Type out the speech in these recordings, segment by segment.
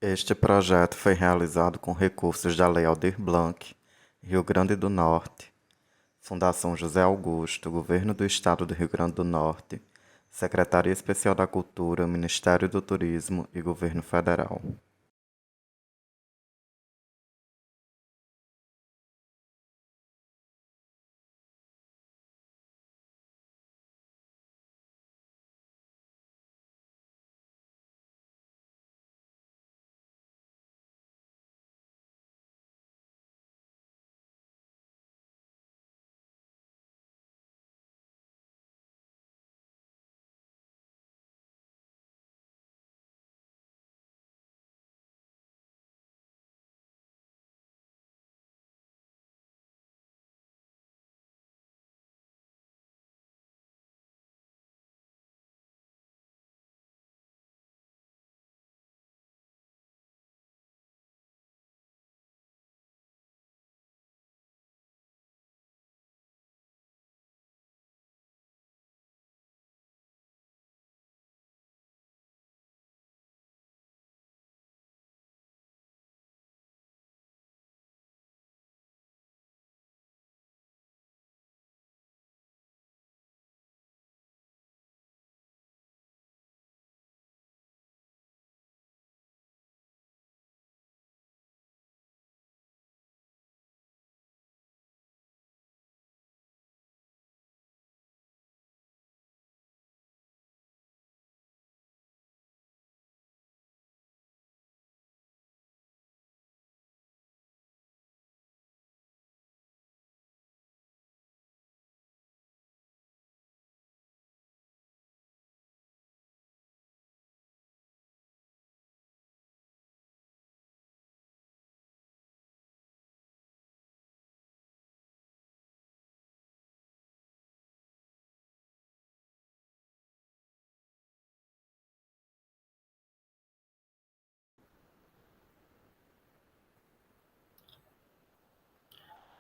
Este projeto foi realizado com recursos da Lei Aldir Blanc, Rio Grande do Norte, Fundação José Augusto, Governo do Estado do Rio Grande do Norte, Secretaria Especial da Cultura, Ministério do Turismo e Governo Federal.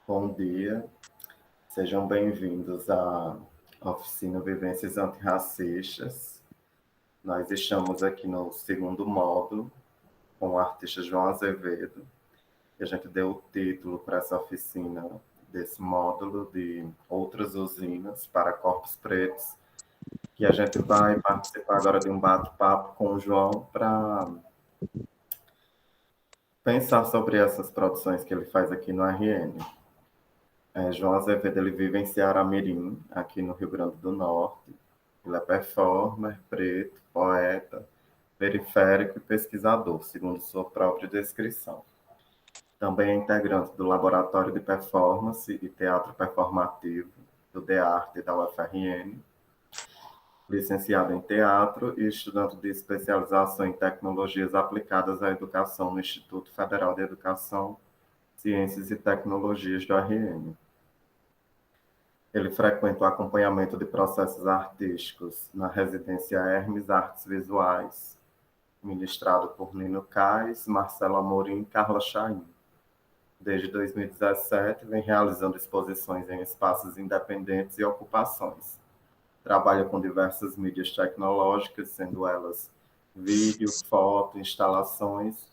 Bom dia, sejam bem-vindos à oficina Vivências Antirracistas. Nós estamos aqui no segundo módulo com o artista João Azevedo. E a gente deu o título para essa oficina desse módulo de Outras Usinas para Corpos Pretos, que a gente vai participar agora de um bate-papo com o João para pensar sobre essas produções que ele faz aqui no RN. João Azevedo, ele vive em Ceará Mirim, aqui no Rio Grande do Norte. Ele é performer, preto, poeta, periférico e pesquisador, segundo sua própria descrição. Também é integrante do Laboratório de Performance e Teatro Performativo do DEARTE da UFRN, licenciado em teatro e estudante de especialização em tecnologias aplicadas à educação no Instituto Federal de Educação, Ciências e Tecnologias do RN. Ele frequenta o acompanhamento de processos artísticos na residência Hermes Artes Visuais, ministrado por Nino Cais, Marcelo Amorim e Carla Chaim. Desde 2017, vem realizando exposições em espaços independentes e ocupações. Trabalha com diversas mídias tecnológicas, sendo elas vídeo, foto, instalações,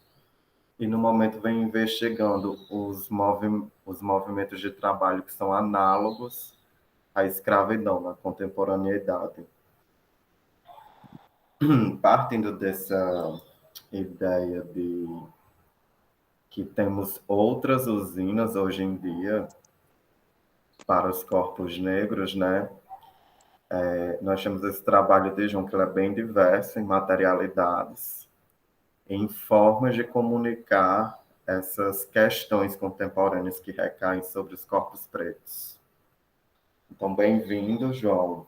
e no momento vem investigando os movimentos de trabalho que são análogos à escravidão na contemporaneidade. Partindo dessa ideia de que temos outras usinas hoje em dia para os corpos negros, né? Nós temos esse trabalho de João que ele é bem diverso em materialidades, em formas de comunicar essas questões contemporâneas que recaem sobre os corpos pretos. Então, bem-vindo, João.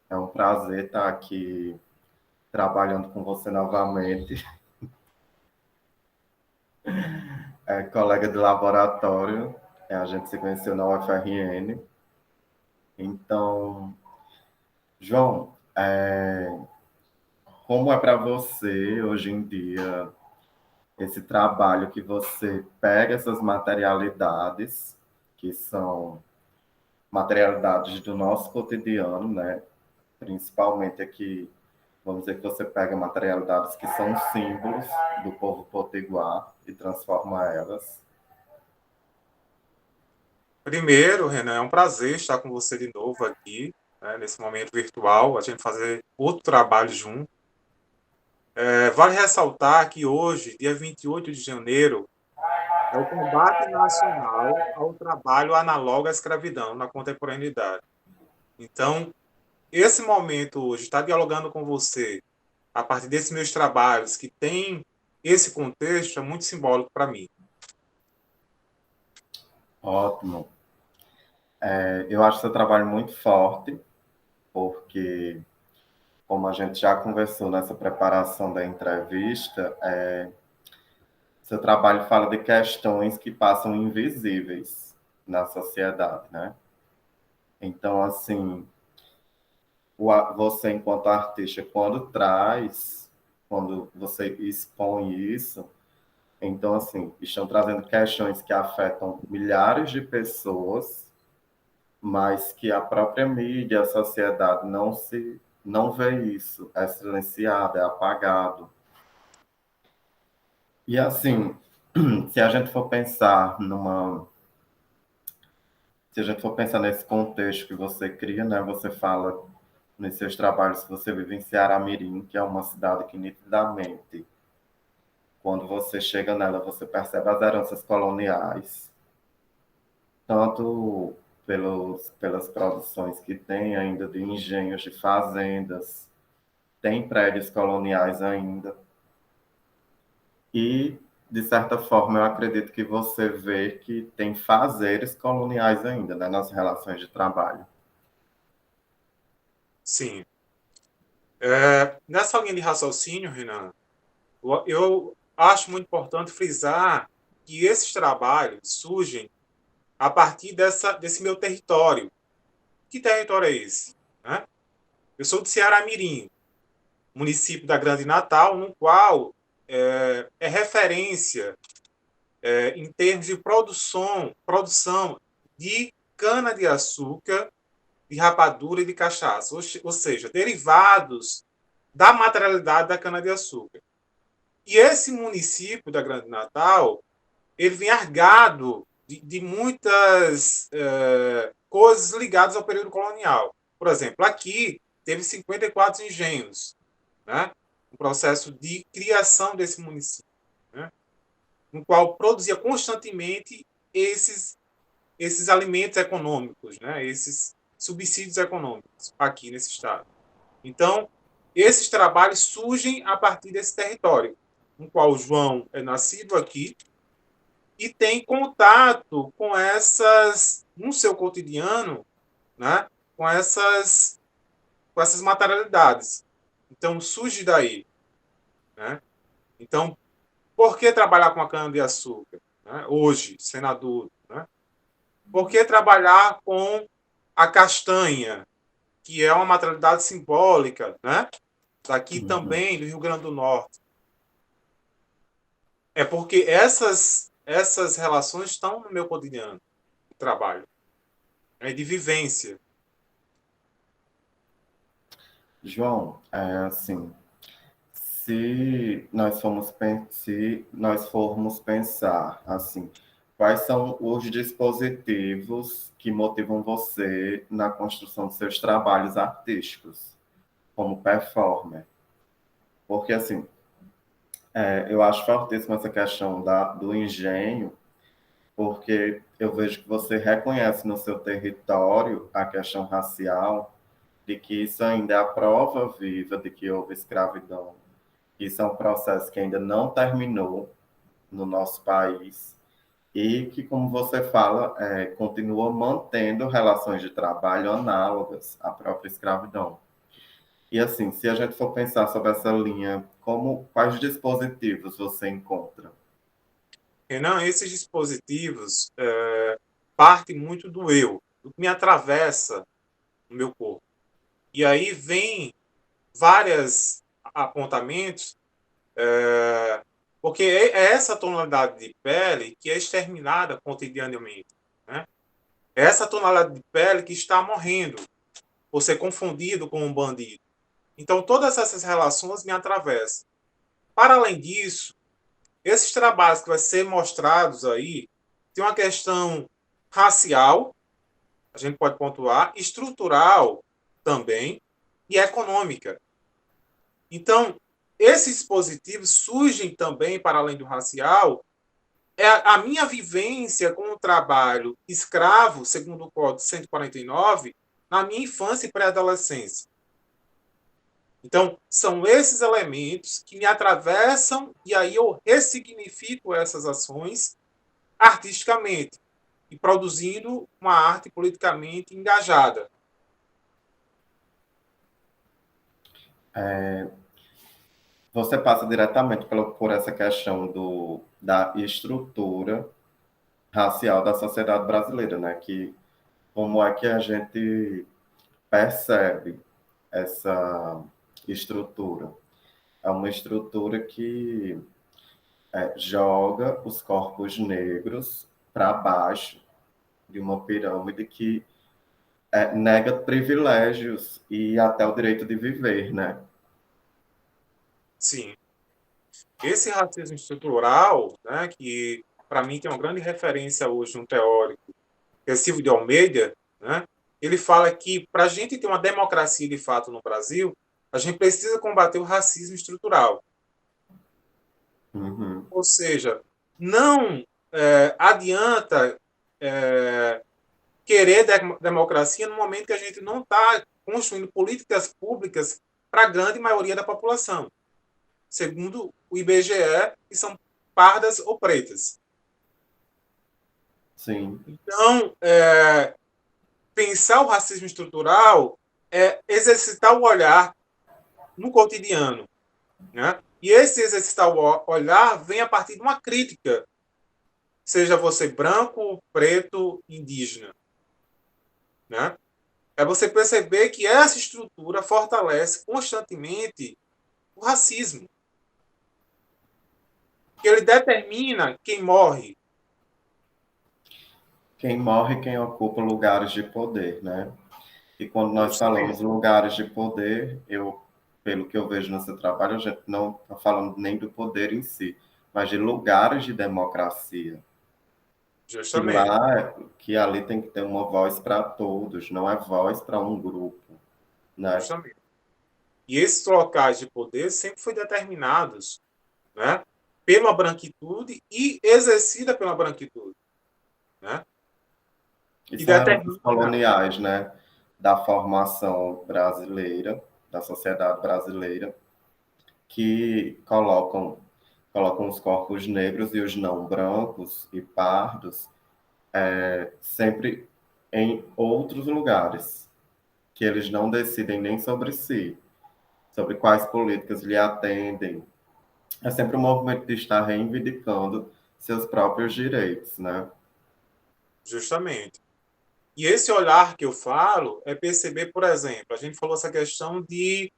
É um prazer estar aqui trabalhando com você novamente. É colega de laboratório, a gente se conheceu na UFRN. Então, João, como é para você hoje em dia esse trabalho que você pega essas materialidades, que são materialidades do nosso cotidiano, né? Principalmente aqui Vamos dizer que você pega materialidades que são símbolos do povo potiguar e transforma elas. Primeiro, Renan, é um prazer estar com você de novo aqui, né, nesse momento virtual, a gente fazer outro trabalho junto. Vale ressaltar que hoje, dia 28 de janeiro, é o combate nacional ao trabalho análogo à escravidão na contemporaneidade. Então, esse momento hoje, estar dialogando com você a partir desses meus trabalhos que tem esse contexto, é muito simbólico para mim. Ótimo. Eu acho seu trabalho muito forte, porque, como a gente já conversou nessa preparação da entrevista, seu trabalho fala de questões que passam invisíveis na sociedade, né? Então, assim, você, enquanto artista, quando você expõe isso, então, assim, estão trazendo questões que afetam milhares de pessoas, mas que a própria mídia, a sociedade não vê isso, é silenciado, é apagado. E, assim, se a gente for pensar se a gente for pensar nesse contexto que você cria, né, você fala nos seus trabalhos que você vive em Ceará-Mirim, que é uma cidade que nitidamente, quando você chega nela, você percebe as heranças coloniais, tanto pelas produções que tem ainda de engenhos, de fazendas, tem prédios coloniais ainda. E, de certa forma, eu acredito que você vê que tem fazeres coloniais ainda, né, nas relações de trabalho. Sim. Nessa linha de raciocínio, Renan, eu acho muito importante frisar que esses trabalhos surgem a partir desse meu território. Que território é esse? Né? Eu sou de Ceará-Mirim, município da Grande Natal, no qual é referência em termos de produção de cana-de-açúcar, de rapadura e de cachaça, ou seja, derivados da materialidade da cana-de-açúcar. E esse município da Grande Natal, ele vem argado de muitas coisas ligadas ao período colonial. Por exemplo, aqui teve 54 engenhos, né? Um processo de criação desse município, né? No qual produzia constantemente esses alimentos econômicos, né? Esses subsídios econômicos aqui nesse estado. Então, esses trabalhos surgem a partir desse território, no qual o João é nascido aqui e tem contato com essas, no seu cotidiano, né? Com essas materialidades. Então, surge daí, né? Então, por que trabalhar com a cana-de-açúcar, né? Hoje, sendo adulto, né? Por que trabalhar com a castanha, que é uma materialidade simbólica, né? Daqui Uhum. também, do Rio Grande do Norte. É porque essas relações estão no meu cotidiano de trabalho, de vivência. João, assim, se nós formos pensar assim, quais são os dispositivos que motivam você na construção de seus trabalhos artísticos, como performer? Porque assim, eu acho fortíssima essa questão do engenho, porque eu vejo que você reconhece no seu território a questão racial, de que isso ainda é a prova viva de que houve escravidão. Isso é um processo que ainda não terminou no nosso país e que, como você fala, continua mantendo relações de trabalho análogas à própria escravidão. E assim, se a gente for pensar sobre essa linha, quais dispositivos você encontra? Renan, esses dispositivos partem muito do eu, do que me atravessa no meu corpo. E aí vem vários apontamentos, porque é essa tonalidade de pele que é exterminada cotidianamente, né? É essa tonalidade de pele que está morrendo por ser confundido com um bandido. Então, todas essas relações me atravessam. Para além disso, esses trabalhos que vão ser mostrados aí, tem uma questão racial, a gente pode pontuar, estrutural também, e econômica. Então, esses dispositivos surgem também, para além do racial, é a minha vivência com o trabalho escravo, segundo o Código 149, na minha infância e pré-adolescência. Então, são esses elementos que me atravessam e aí eu ressignifico essas ações artisticamente e produzindo uma arte politicamente engajada. Você passa diretamente por essa questão da estrutura racial da sociedade brasileira, né? Que como é que a gente percebe essa estrutura? É uma estrutura que joga os corpos negros para baixo de uma pirâmide que nega privilégios e até o direito de viver, né? Sim. Esse racismo estrutural, né, que para mim tem uma grande referência hoje, um teórico, que é Silvio de Almeida, né, ele fala que para a gente ter uma democracia de fato no Brasil, a gente precisa combater o racismo estrutural. Uhum. Ou seja, não adianta querer democracia no momento que a gente não está construindo políticas públicas para a grande maioria da população. Segundo o IBGE, que são pardas ou pretas. Sim. Então, pensar o racismo estrutural é exercitar o olhar no cotidiano. Né? E esse exercitar o olhar vem a partir de uma crítica, seja você branco, preto, indígena. Né? É você perceber que essa estrutura fortalece constantemente o racismo. Que ele determina quem morre. Quem morre, quem ocupa lugares de poder, né? E quando nós falamos Justamente. lugares de poder, pelo que eu vejo no seu trabalho, a gente não está falando nem do poder em si, mas de lugares de democracia. Que Justamente. lá, que ali tem que ter uma voz para todos, não é voz para um grupo, né? Justamente. E esses locais de poder sempre foram determinados, né, pela branquitude e exercida pela branquitude. Né? E E são heranças determina. coloniais, né? Da formação brasileira, da sociedade brasileira, que colocam os corpos negros e os não brancos e pardos sempre em outros lugares, que eles não decidem nem sobre si, sobre quais políticas lhe atendem. É sempre um movimento de estar reivindicando seus próprios direitos, né? Justamente. E esse olhar que eu falo é perceber, por exemplo, a gente falou essa questão de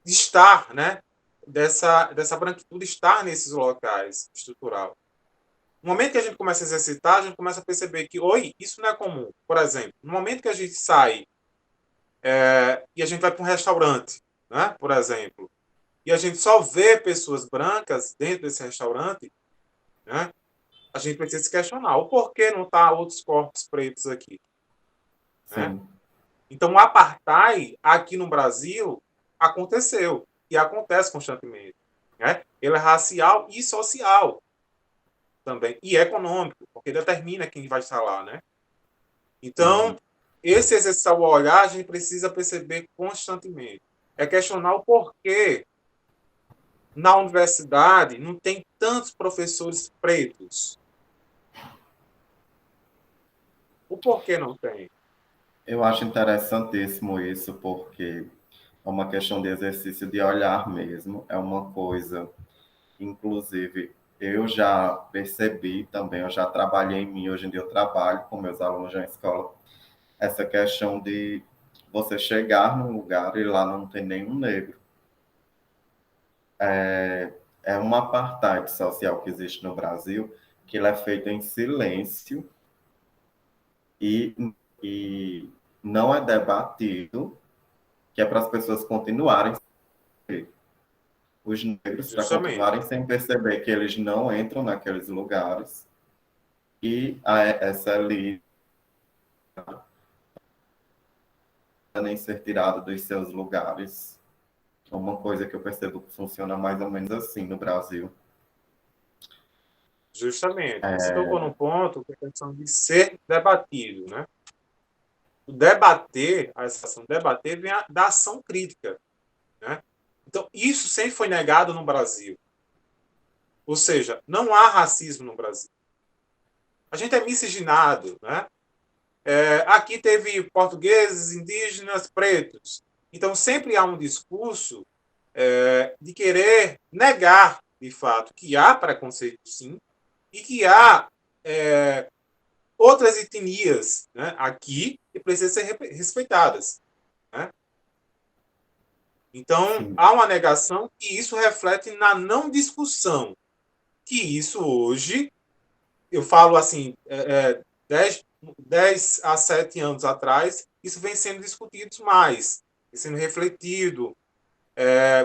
estar, né? Dessa branquitude estar nesses locais estrutural. No momento que a gente começa a exercitar, a gente começa a perceber que, oi, isso não é comum. Por exemplo, no momento que a gente sai e a gente vai para um restaurante, né? Por exemplo, e a gente só vê pessoas brancas dentro desse restaurante, né? A gente precisa se questionar o porquê não está outros corpos pretos aqui, né? Sim. Então, o apartheid aqui no Brasil aconteceu e acontece constantemente. Né? Ele é racial e social também, e econômico, porque determina quem vai estar lá. Né? Então, Uhum. esse exercitar o olhar a gente precisa perceber constantemente. É questionar o porquê na universidade não tem tantos professores pretos. O porquê não tem? Eu acho interessantíssimo isso, porque é uma questão de exercício de olhar mesmo, é uma coisa, inclusive, eu já percebi também, eu já trabalhei em mim, hoje em dia eu trabalho com meus alunos na escola, essa questão de você chegar num lugar e lá não tem nenhum negro. É uma apartheid social que existe no Brasil, que ele é feito em silêncio e, e não é debatido, que é para as pessoas continuarem. os negros para Justamente. continuarem sem perceber que eles não entram naqueles lugares e essa elite nem ser tirada dos seus lugares. É uma coisa que eu percebo que funciona mais ou menos assim no Brasil. Justamente. Você É, tocou num ponto que é a questão de ser debatido, né? O debater, a ação debater vem da ação crítica, né? Então, isso sempre foi negado no Brasil. Ou seja, não há racismo no Brasil. A gente é miscigenado, né? Aqui teve portugueses, indígenas, pretos. Então, sempre há um discurso de querer negar, de fato, que há preconceito, sim, e que há outras etnias, né, aqui que precisam ser respeitadas. Né? Então, sim, há uma negação e isso reflete na não discussão, que isso hoje, eu falo assim, 10 a 7 anos atrás, isso vem sendo discutido mais, vem sendo refletido,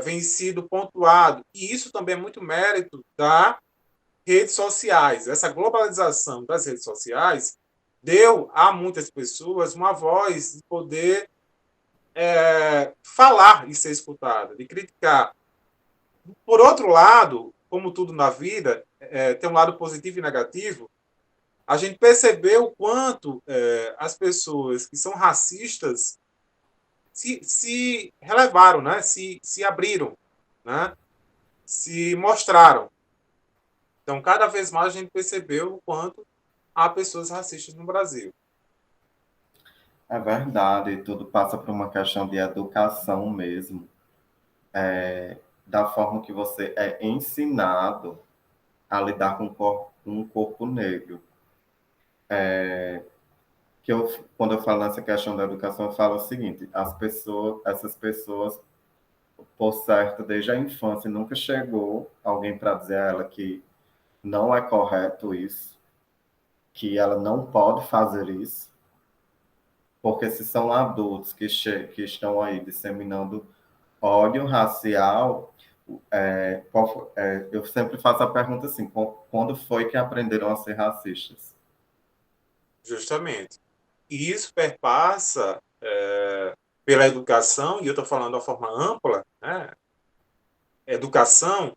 vem sido pontuado. E isso também é muito mérito das redes sociais. Essa globalização das redes sociais deu a muitas pessoas uma voz de poder falar e ser escutada, de criticar. Por outro lado, como tudo na vida, tem um lado positivo e negativo, a gente percebeu o quanto as pessoas que são racistas se relevaram, né? se abriram, né? Se mostraram. Então, cada vez mais a gente percebeu o quanto há pessoas racistas no Brasil. é verdade, tudo passa por uma questão de educação mesmo, da forma que você é ensinado a lidar com um corpo negro. Quando eu falo nessa questão da educação, eu falo o seguinte: essas pessoas, por certo, desde a infância, nunca chegou alguém para dizer a ela que não é correto isso, que ela não pode fazer isso, porque se são adultos que estão aí disseminando ódio racial, eu sempre faço a pergunta assim: quando foi que aprenderam a ser racistas? Justamente. E isso perpassa pela educação, e eu estou falando de uma forma ampla, né? Educação.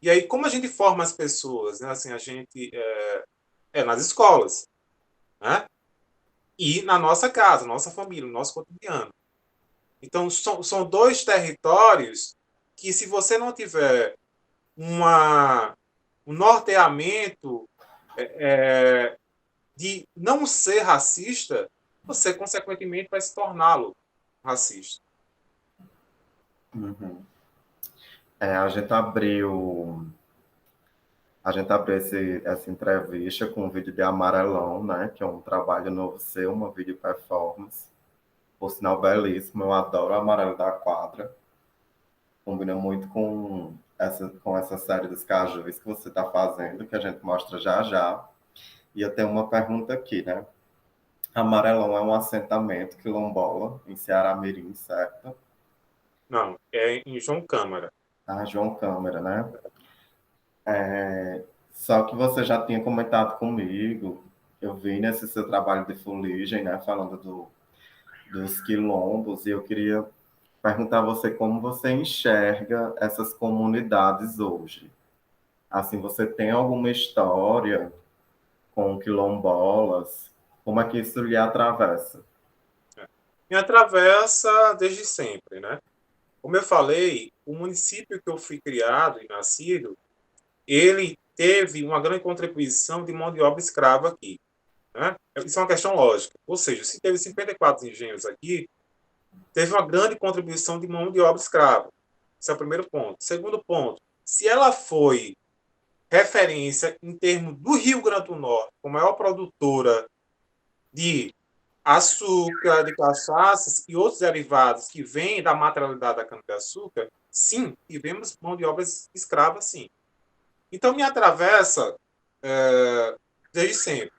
E aí, como a gente forma as pessoas? Né? Assim, a gente nas escolas, né? E na nossa casa, nossa família, no nosso cotidiano. Então, são dois territórios que, se você não tiver um norteamento de não ser racista, você, consequentemente, vai se torná-lo racista. Uhum. É, a gente abriu essa entrevista com um vídeo de Amarelão, né? Que é um trabalho novo seu, uma vídeo performance. Por sinal, belíssimo. Eu adoro o Amarelo da Quadra. Combina muito com essa série dos cajus que você está fazendo, que a gente mostra já já. E eu tenho uma pergunta aqui, né? Amarelão é um assentamento quilombola em Ceará-Mirim, certo? Não, é em João Câmara. Ah, João Câmara, né? Só que você já tinha comentado comigo, eu vi nesse seu trabalho de fuligem, né? Falando dos quilombos, e eu queria perguntar a você como você enxerga essas comunidades hoje. Assim, você tem alguma história com quilombolas? Como é que isso lhe atravessa? Me atravessa desde sempre, né? Como eu falei, o município que eu fui criado e nascido, ele teve uma grande contribuição de mão de obra escrava aqui. Né? Isso é uma questão lógica. Ou seja, se teve 54 engenhos aqui, teve uma grande contribuição de mão de obra escrava. Esse é o primeiro ponto. Segundo ponto, se ela foi referência em termos do Rio Grande do Norte, como maior produtora de açúcar, de cachaças e outros derivados que vêm da materialidade da cana-de-açúcar, sim, tivemos mão de obra escrava, sim. Então, me atravessa desde sempre.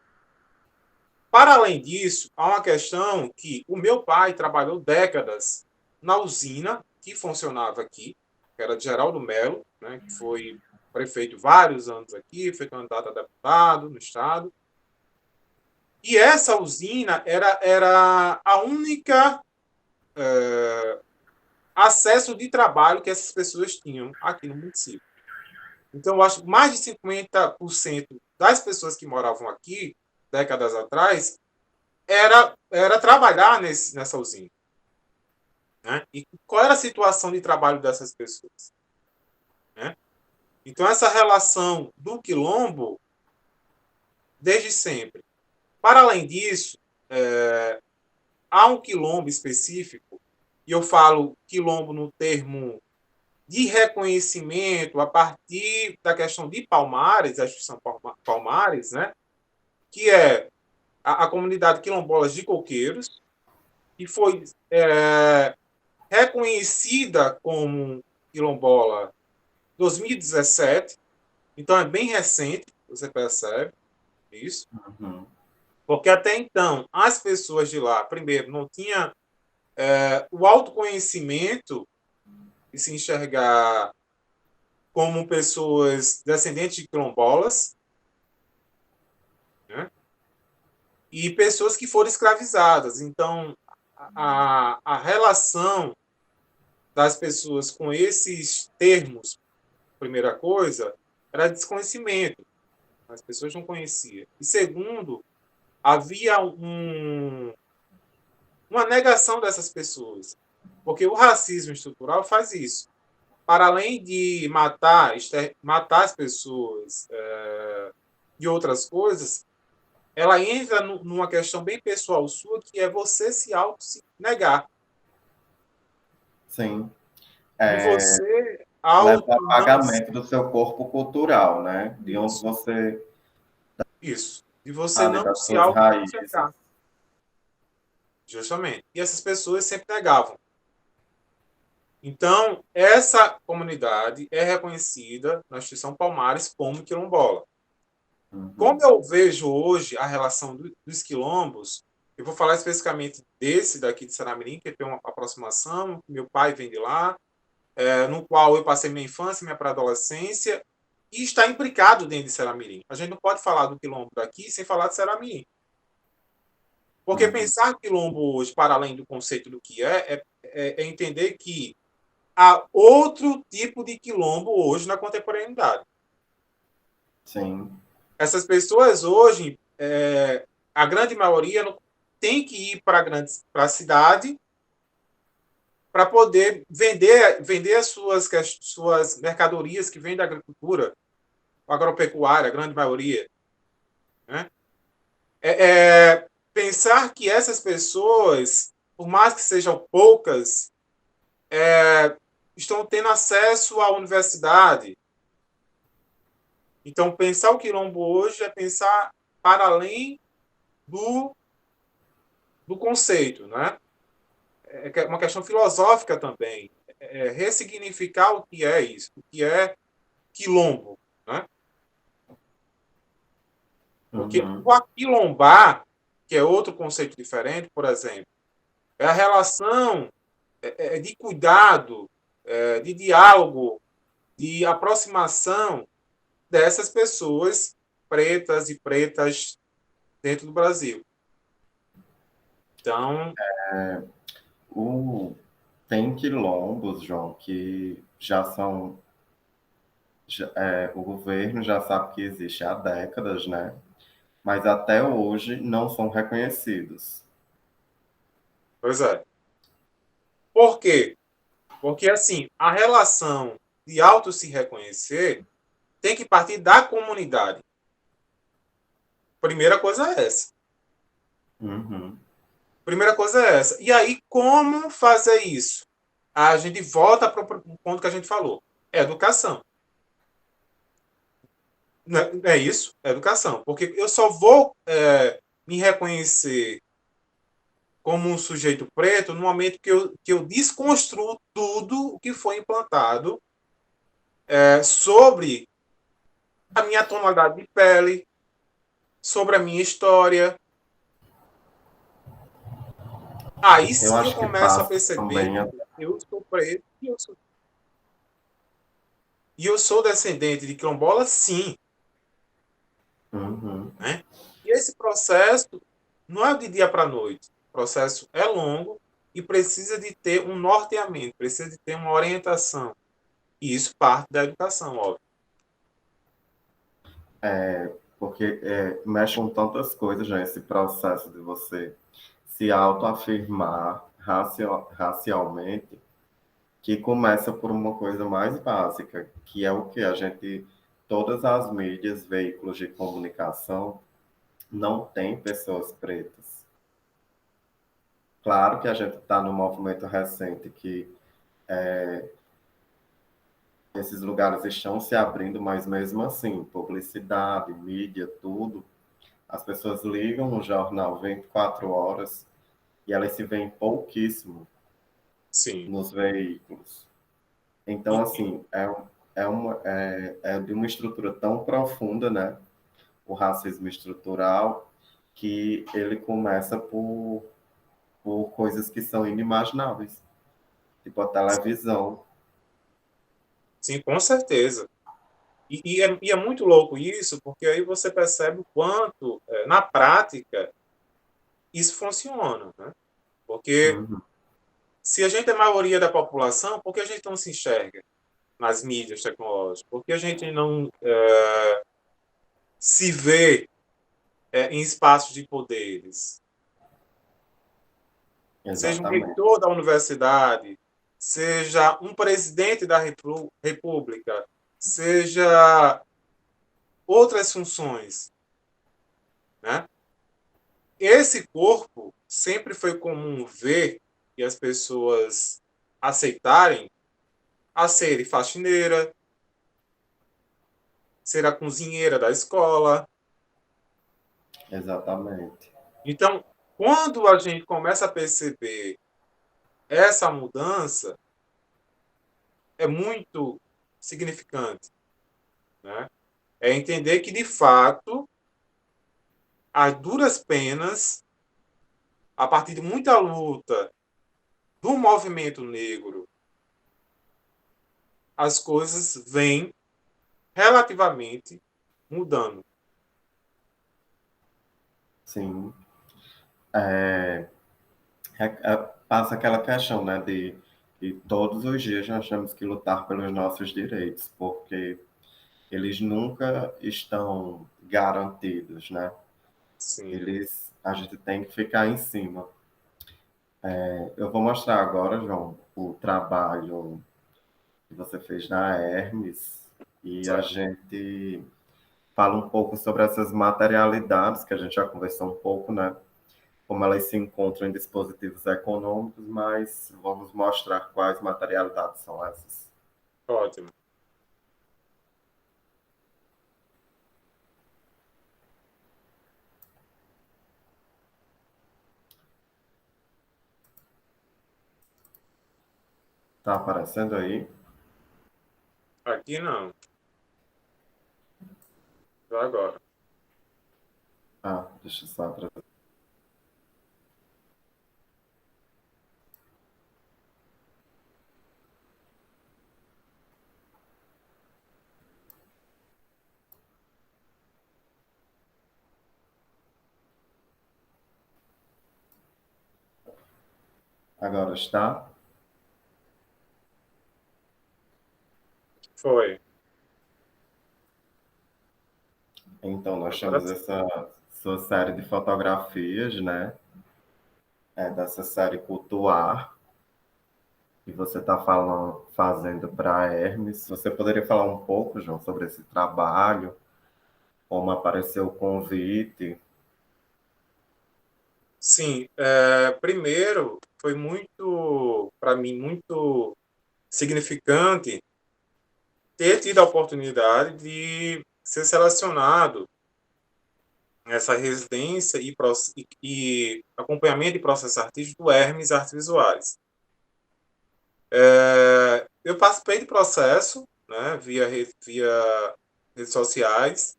Para além disso, há uma questão que o meu pai trabalhou décadas na usina que funcionava aqui, que era de Geraldo Melo, né, que foi prefeito vários anos aqui, foi candidato a deputado no estado. E essa usina era a única acesso de trabalho que essas pessoas tinham aqui no município. Então, eu acho que mais de 50% das pessoas que moravam aqui, décadas atrás, era trabalhar nessa usina. Né? E qual era a situação de trabalho dessas pessoas? Né? Então, essa relação do quilombo, desde sempre. Para além disso, há um quilombo específico, e eu falo quilombo no termo de reconhecimento a partir da questão de Palmares, a instituição Palmares, né? Que é a comunidade quilombola de Coqueiros, que foi reconhecida como quilombola em 2017, então é bem recente, você percebe isso, porque até então as pessoas de lá, primeiro, não tinham o autoconhecimento de se enxergar como pessoas descendentes de quilombolas, né? E pessoas que foram escravizadas. Então, a relação das pessoas com esses termos, primeira coisa, era desconhecimento. As pessoas não conheciam. E segundo, havia uma negação dessas pessoas. Porque o racismo estrutural faz isso. Para além de matar as pessoas e outras coisas, ela entra numa questão bem pessoal sua, que é você se auto-negar. Sim. De você Leva auto ao não apagamento do seu corpo cultural, né? De onde isso, você isso. De você ali não das se suas raízes. auto-enxergar. Justamente. E essas pessoas sempre negavam. Então, essa comunidade é reconhecida na instituição Palmares como quilombola. Como eu vejo hoje a relação dos quilombos, eu vou falar especificamente desse daqui de Saramirim, que tem uma aproximação, meu pai vem de lá, no qual eu passei minha infância, minha pré-adolescência, e está implicado dentro de Saramirim. A gente não pode falar do quilombo daqui sem falar de Saramirim. Porque pensar quilombo hoje, para além do conceito do que é entender que há outro tipo de quilombo hoje na contemporaneidade. Sim. Essas pessoas hoje, a grande maioria tem que ir para a cidade para poder vender as suas mercadorias que vêm da agricultura, agropecuária, a grande maioria. Né? Pensar que essas pessoas, por mais que sejam poucas, estão tendo acesso à universidade. Então, pensar o quilombo hoje é pensar para além do conceito, né? É uma questão filosófica também. Ressignificar o que é isso, o que é quilombo, né? Porque o aquilombar, que é outro conceito diferente, por exemplo, é a relação de cuidado, de diálogo, de aproximação dessas pessoas pretas e pretas dentro do Brasil. Então, Tem quilombos, João, que já são. O governo já sabe que existe há décadas, né? Mas até hoje não são reconhecidos. pois é. Por quê? Porque, assim, a relação de auto se reconhecer tem que partir da comunidade. Primeira coisa é essa. Primeira coisa é essa. E aí, como fazer isso? A gente volta para o ponto que a gente falou. É educação. É isso, é educação. Porque eu só vou me reconhecer como um sujeito preto no momento que eu desconstruo tudo o que foi implantado sobre a minha tonalidade de pele, sobre a minha história. Aí Eu sim eu acho que começo a passa perceber também. que eu sou preto e eu sou. E eu sou descendente de quilombola, sim. Uhum. Né? E esse processo não é de dia para noite. O processo é longo e precisa de ter um norteamento, precisa de ter uma orientação. E isso parte da educação, óbvio. Porque mexe com tantas coisas, já esse processo de você se autoafirmar racialmente, que começa por uma coisa mais básica, que é o que a gente, todas as mídias, veículos de comunicação, não tem pessoas pretas. Claro que a gente está num movimento recente que esses lugares estão se abrindo, mas mesmo assim, publicidade, mídia, tudo, as pessoas ligam no jornal 24 horas e elas se veem pouquíssimo Sim. nos veículos. Então, E, assim, é de uma estrutura tão profunda, né? O racismo estrutural, que ele começa por coisas que são inimagináveis, tipo a televisão. sim, com certeza. E é muito louco isso, porque aí você percebe o quanto, na prática, isso funciona. Né? Porque Uhum, se a gente é a maioria da população, por que a gente não se enxerga nas mídias tecnológicas? Por que a gente não se vê em espaços de poderes? Seja um exatamente, reitor da universidade, seja um presidente da república, seja outras funções. Né? Esse corpo sempre foi comum ver e as pessoas aceitarem a ser faxineira, ser a cozinheira da escola. exatamente. Então, quando a gente começa a perceber essa mudança, é muito significante. Né? É entender que, de fato, as duras penas, a partir de muita luta do movimento negro, as coisas vêm relativamente mudando. Sim. Passa aquela questão, né, de todos os dias nós temos que lutar pelos nossos direitos, porque eles nunca estão garantidos, né? Sim, A gente tem que ficar em cima. Eu vou mostrar agora, João, o trabalho que você fez na Hermes e a certo. gente fala um pouco sobre essas materialidades que a gente já conversou um pouco, né? Como elas se encontram em dispositivos econômicos, mas vamos mostrar quais materialidades são essas. Ótimo. Tá aparecendo aí? Aqui não. Já agora. Ah, deixa eu só trazer. Agora está. Foi. Então, nós Agora temos sim. essa sua série de fotografias, né? Dessa série Cultuar, que você está falando, fazendo para a Hermes. Você poderia falar um pouco, João, sobre esse trabalho, como apareceu o convite? Sim. Primeiro, foi muito, para mim, muito significante ter tido a oportunidade de ser selecionado nessa residência e acompanhamento de processo artístico do Hermes Artes Visuais. Eu participei de processo, né, via redes sociais,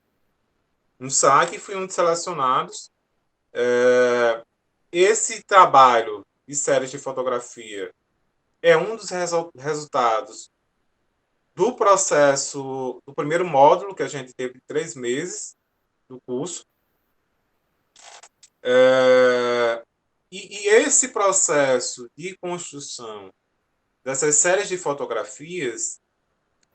no site, e fui um dos selecionados. Esse trabalho de séries de fotografia é um dos resultados do processo, do primeiro módulo, que a gente teve de 3 meses do curso. E esse processo de construção dessas séries de fotografias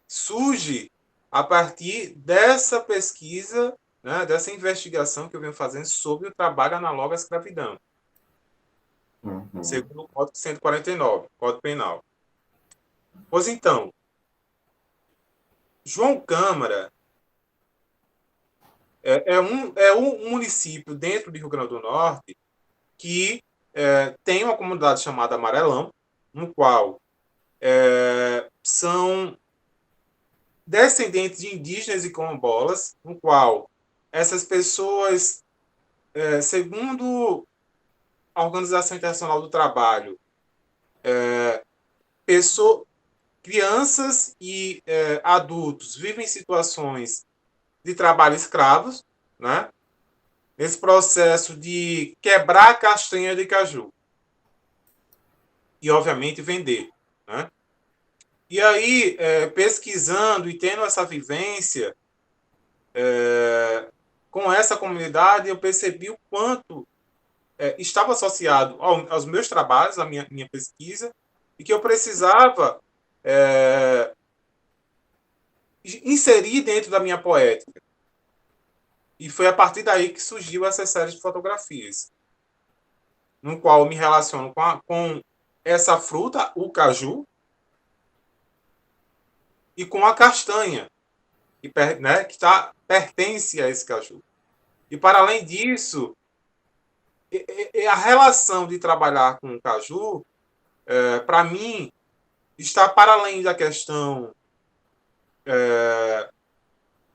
surge a partir dessa pesquisa, né, dessa investigação que eu venho fazendo sobre o trabalho análogo à escravidão, segundo o Código 149, Código Penal. Pois então, João Câmara é um município dentro de Rio Grande do Norte que tem uma comunidade chamada Amarelão, no qual são descendentes de indígenas e quilombolas, no qual essas pessoas, segundo a Organização Internacional do Trabalho, crianças e adultos vivem em situações de trabalho escravos, né? Nesse processo de quebrar a castanha de caju e, obviamente, vender, né? E aí, pesquisando e tendo essa vivência com essa comunidade, eu percebi o quanto estava associado aos meus trabalhos, à minha pesquisa, e que eu precisava inserir dentro da minha poética. E foi a partir daí que surgiu essa série de fotografias, no qual eu me relaciono com essa fruta, o caju, e com a castanha, né, que pertence a esse caju. E, para além disso, a relação de trabalhar com o caju, para mim, está para além da questão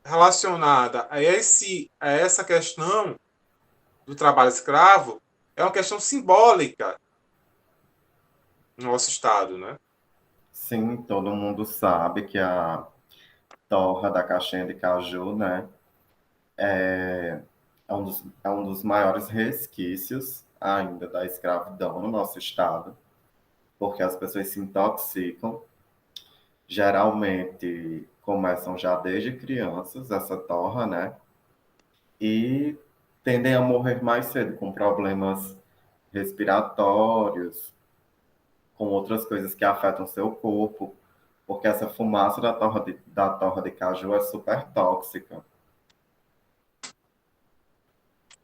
relacionada a essa questão do trabalho escravo, é uma questão simbólica no nosso Estado, né? Sim, todo mundo sabe que a torra da caixinha de caju, né, é um dos maiores resquícios ainda da escravidão no nosso estado, porque as pessoas se intoxicam, geralmente começam já desde crianças essa torra, né, e tendem a morrer mais cedo com problemas respiratórios, com outras coisas que afetam seu corpo, porque essa fumaça da torra de caju é super tóxica.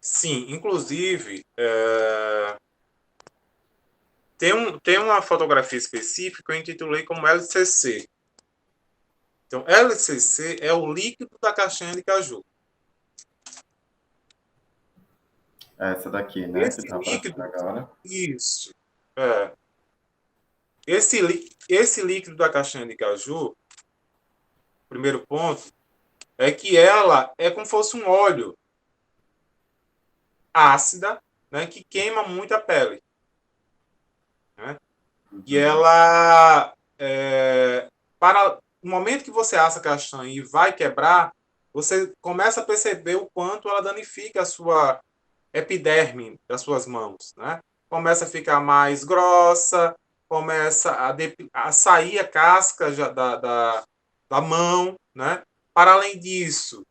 Sim, inclusive, tem uma fotografia específica que eu intitulei como LCC. Então, LCC é o líquido da caixinha de caju. Essa daqui, né, que Esse está aparecendo líquido, agora. isso, é, esse líquido da caixinha de caju, primeiro ponto, é que ela é como se fosse um óleo ácida, né, que queima muito a pele, né? E ela, para o momento que você assa a castanha e vai quebrar, você começa a perceber o quanto ela danifica a sua epiderme das suas mãos, né? Começa a ficar mais grossa, começa a sair a casca da mão, né? Para além disso,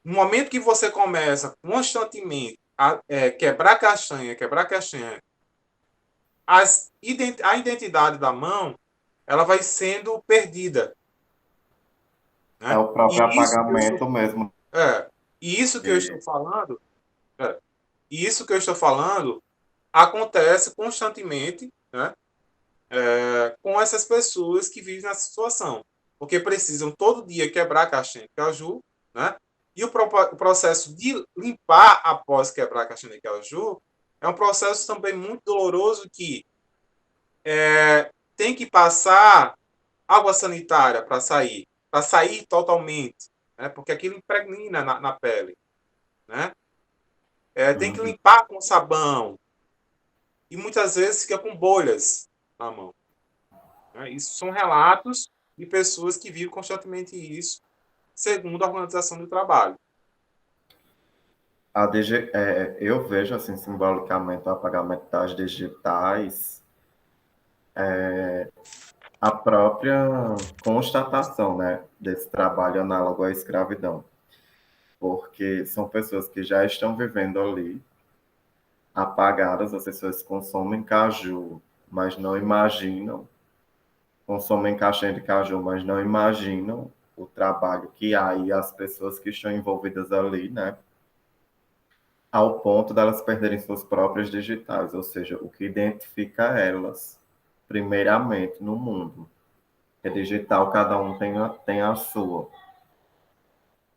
no momento que você começa constantemente a quebrar castanha, a identidade da mão ela vai sendo perdida, É né? o próprio E isso que eu estou, apagamento mesmo. é, e isso que eu estou Que falando, e isso que eu estou falando acontece constantemente, né? Com essas pessoas que vivem nessa situação, porque precisam todo dia quebrar a caixinha de caju, né? E o processo de limpar após quebrar a caixinha de caju é um processo também muito doloroso que tem que passar água sanitária para sair totalmente, né? Porque aquilo impregna na pele, né? Tem que Uhum. limpar com sabão e muitas vezes fica com bolhas na mão, né? Isso são relatos de pessoas que vivem constantemente isso, segundo a Organização do Trabalho. Eu vejo assim simbolicamente o apagamento das digitais a própria constatação, né, desse trabalho análogo à escravidão, porque são pessoas que já estão vivendo ali, apagadas, as pessoas consomem caju, mas não imaginam, consomem caixinha de caju, mas não imaginam o trabalho que há e as pessoas que estão envolvidas ali, né, ao ponto delas perderem suas próprias digitais, ou seja, o que identifica elas, primeiramente, no mundo. É digital, cada um tem a sua.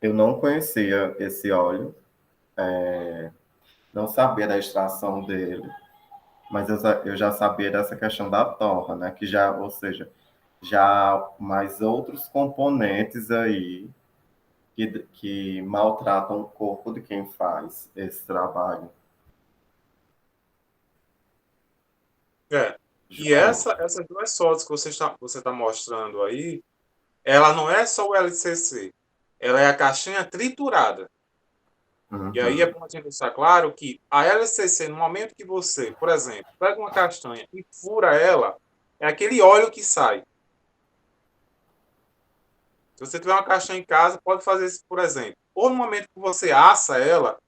Eu não conhecia esse óleo, não sabia da extração dele, mas eu já sabia dessa questão da torra, né? Que já, ou seja, já há mais outros componentes aí que maltratam o corpo de quem faz esse trabalho. É. E João, essas duas fotos que você tá mostrando aí, ela não é só o LCC, ela é a caixinha triturada. E aí é uhum, bom a gente deixar claro que a LCC, no momento que você, por exemplo, pega uma castanha e fura ela, é aquele óleo que sai. Se você tiver uma castanha em casa, pode fazer isso, por exemplo. Ou no momento que você assa ela,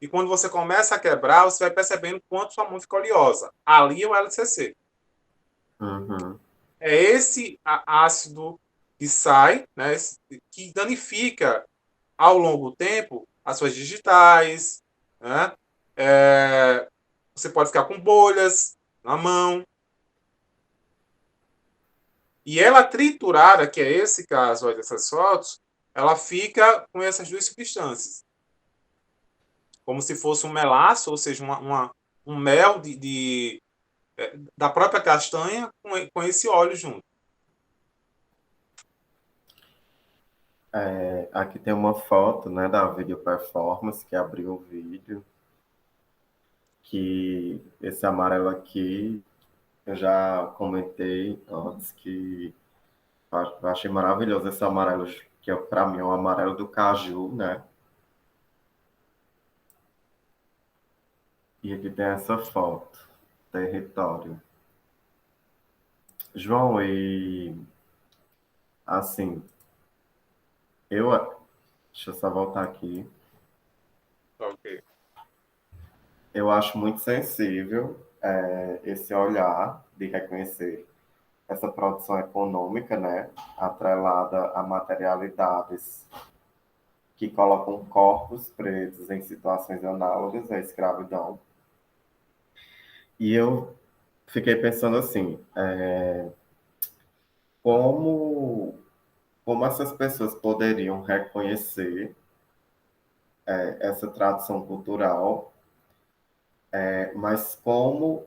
e quando você começa a quebrar, você vai percebendo quanto sua mão fica oleosa. Ali é o LCC. uhum. É esse ácido que sai, né, que danifica ao longo do tempo as suas digitais, né? Você pode ficar com bolhas na mão. E ela triturada, que é esse caso aí dessas fotos, ela fica com essas duas substâncias. Como se fosse um melaço, ou seja, um mel da própria castanha com esse óleo junto. Aqui tem uma foto, né, da Video Performance que abriu o vídeo, que esse amarelo aqui eu já comentei antes que eu achei maravilhoso esse amarelo, que para mim é o amarelo do caju, né? E aqui tem essa foto, território. João, e assim, eu. Deixa eu só voltar aqui. Ok. Eu acho muito sensível esse olhar de reconhecer essa produção econômica, né? Atrelada a materialidades que colocam corpos presos em situações análogas à escravidão. E eu fiquei pensando assim, como, como essas pessoas poderiam reconhecer essa tradição cultural, mas como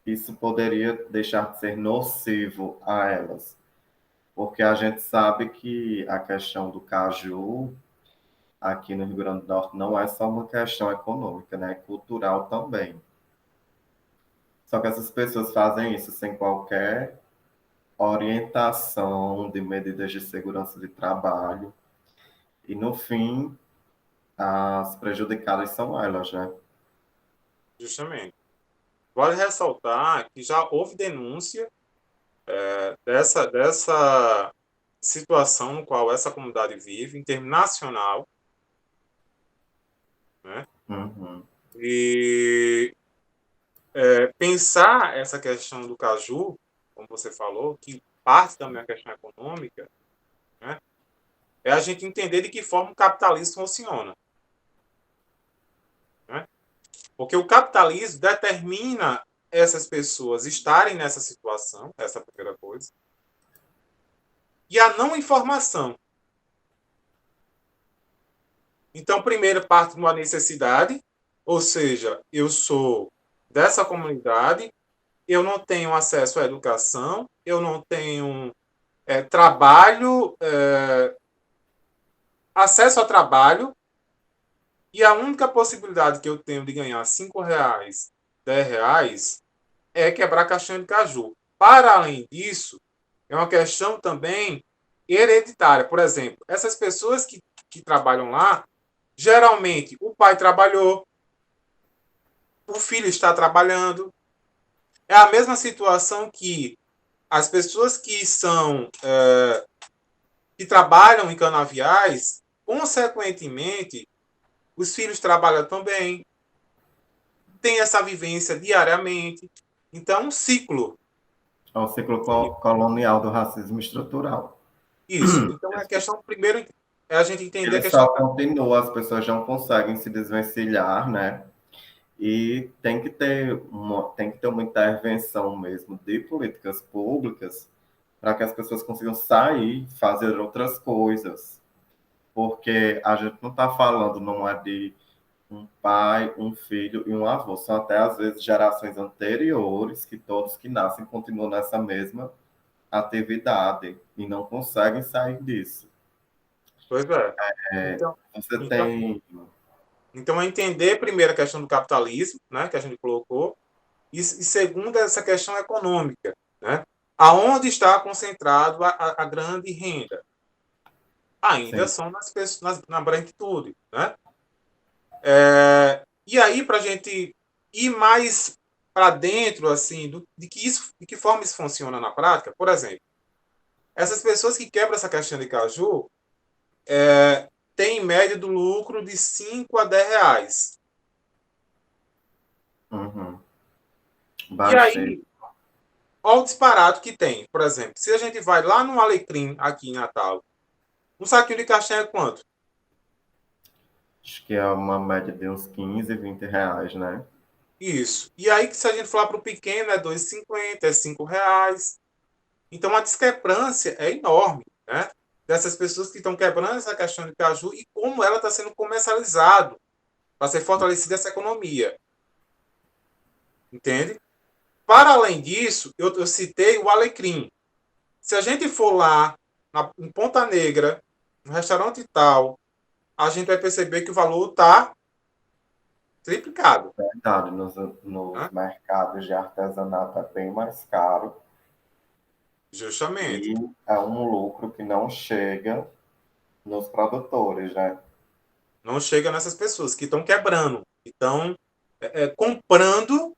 isso poderia deixar de ser nocivo a elas? Porque a gente sabe que a questão do caju aqui no Rio Grande do Norte não é só uma questão econômica, né? É cultural também. Só que essas pessoas fazem isso sem qualquer orientação de medidas de segurança de trabalho. E, no fim, as prejudicadas são elas, né? Justamente. Vale ressaltar que já houve denúncia dessa situação no qual essa comunidade vive, em termo nacional, né? Uhum. E pensar essa questão do caju, como você falou, que parte também da questão econômica, né? É a gente entender de que forma o capitalismo funciona, né? Porque o capitalismo determina essas pessoas estarem nessa situação, essa é a primeira coisa, e a não informação. Então, primeiro parte de uma necessidade, ou seja, eu sou dessa comunidade, eu não tenho acesso à educação, eu não tenho trabalho, acesso ao trabalho, e a única possibilidade que eu tenho de ganhar R$ 5, R$ 10, é quebrar castanha de caju. Para além disso, é uma questão também hereditária. Por exemplo, essas pessoas que trabalham lá, geralmente o pai trabalhou, o filho está trabalhando. É a mesma situação que as pessoas que trabalham em canaviais, consequentemente, os filhos trabalham também, tem essa vivência diariamente. Então, é um ciclo. É o ciclo colonial do racismo estrutural. Isso. Então, a questão, primeiro, é a gente entender a Ele questão. só continua, as pessoas não conseguem se desvencilhar, né? E tem que ter uma intervenção mesmo de políticas públicas para que as pessoas consigam sair, fazer outras coisas. Porque a gente não está falando, não é de um pai, um filho e um avô. São até, às vezes, gerações anteriores que todos que nascem continuam nessa mesma atividade e não conseguem sair disso. Pois é. Então, Você então, tem... então, é entender primeiro a questão do capitalismo, né, que a gente colocou, e segundo, essa questão econômica, né? Aonde está concentrado a grande renda? Ainda Sim, são nas pessoas, na branquitude, né? E aí, para a gente ir mais para dentro, assim, de que forma isso funciona na prática, por exemplo, essas pessoas que quebram essa caixinha de caju têm em média do lucro de 5 a 10 reais. uhum. E Baixei. aí, olha o disparate que tem. Por exemplo, se a gente vai lá no Alecrim, aqui em Natal, um saquinho de caixinha é quanto? Acho que é uma média de uns 15, 20 reais, né? Isso. E aí, se a gente falar para o pequeno, é 2,50, é 5 reais. Então, a discrepância é enorme, né? Dessas pessoas que estão quebrando essa questão de caju e como ela está sendo comercializado para ser fortalecida essa economia. Entende? Para além disso, eu citei o alecrim. Se a gente for lá em Ponta Negra, no restaurante tal, a gente vai perceber que o valor está triplicado. Verdade, Né? nos mercados de artesanato é bem mais caro Justamente. e é um lucro que não chega nos produtores, né? Não chega nessas pessoas que estão quebrando, que estão comprando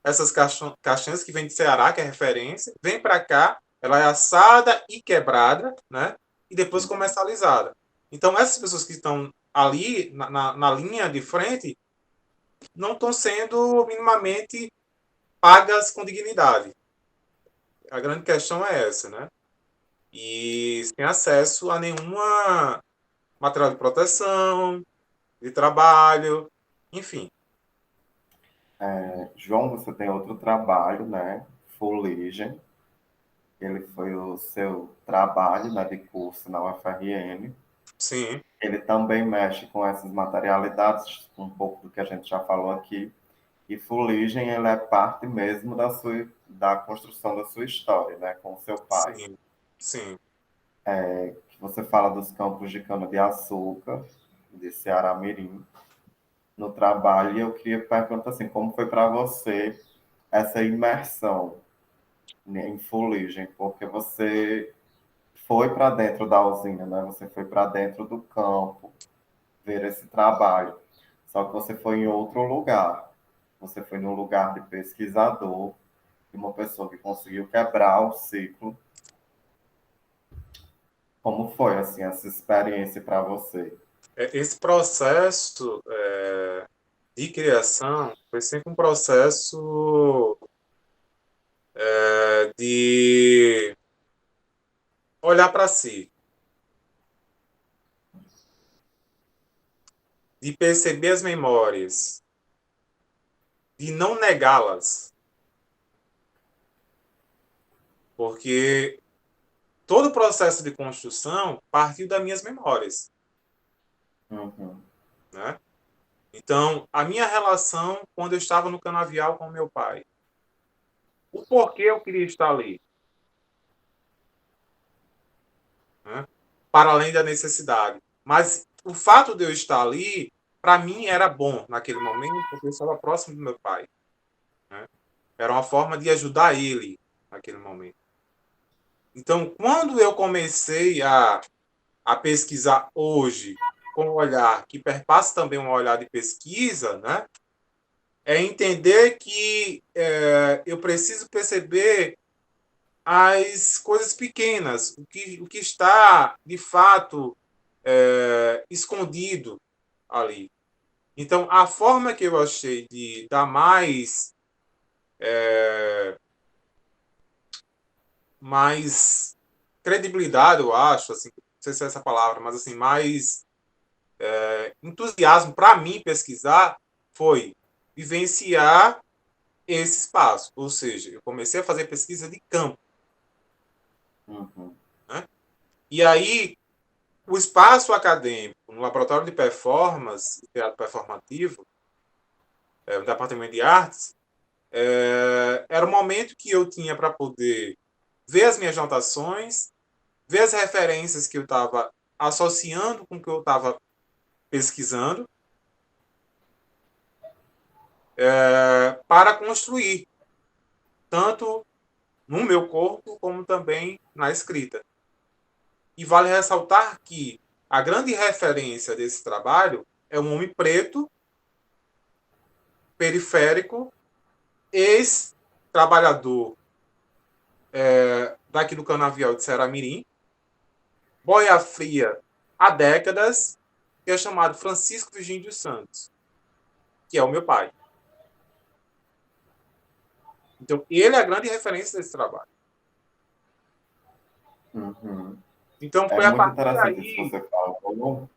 essas caixinhas que vem de Ceará, que é referência, vem para cá, ela é assada e quebrada, né? E depois comercializada. Então, essas pessoas que estão ali na linha de frente não estão sendo minimamente pagas com dignidade. A grande questão é essa, né? E sem acesso a nenhuma material de proteção, de trabalho, enfim. João, você tem outro trabalho, né? Fuligem. Ele foi o seu trabalho, né, de curso na UFRN. Sim, Ele também mexe com essas materialidades, um pouco do que a gente já falou aqui. E Fuligem, ele é parte mesmo da construção da sua história, né, com o seu pai. sim, sim. Você fala dos campos de cana-de-açúcar, de Ceará Mirim, no trabalho, e eu queria perguntar assim, como foi para você essa imersão, né, em Fuligem? Porque você foi para dentro da usina, né? Você foi para dentro do campo, ver esse trabalho. Só que você foi em outro lugar. Você foi num lugar de pesquisador, de uma pessoa que conseguiu quebrar o ciclo. Como foi assim essa experiência para você? Esse processo de criação foi sempre um processo de olhar para si, de perceber as memórias, de não negá-las, porque todo o processo de construção partiu das minhas memórias, Uhum, né? Então, a minha relação quando eu estava no canavial com meu pai, o porquê eu queria estar ali, né? Para além da necessidade. Mas o fato de eu estar ali, para mim, era bom naquele momento, porque eu estava próximo do meu pai. Né? Era uma forma de ajudar ele naquele momento. Então, quando eu comecei a pesquisar hoje, com um olhar que perpassa também um olhar de pesquisa, né? É entender que eu preciso perceber as coisas pequenas, o que está, de fato, escondido ali. Então, a forma que eu achei de dar mais credibilidade, eu acho, assim, não sei se é essa palavra, mas assim, mais entusiasmo para mim pesquisar foi vivenciar esse espaço. Ou seja, eu comecei a fazer pesquisa de campo. Uhum. Né? E aí, o espaço acadêmico, no laboratório de performance, teatro performativo, no departamento de artes, era o momento que eu tinha para poder ver as minhas anotações, ver as referências que eu estava associando com o que eu estava pesquisando, para construir, tanto no meu corpo como também na escrita. E vale ressaltar que a grande referência desse trabalho é um homem preto, periférico, ex-trabalhador daqui do Canavial de Ceará-Mirim, boia fria há décadas, que é chamado Francisco Virgínio dos Santos, que é o meu pai. Então, ele é a grande referência desse trabalho. Uhum. Então, É foi a muito partir interessante isso que daí. você falou,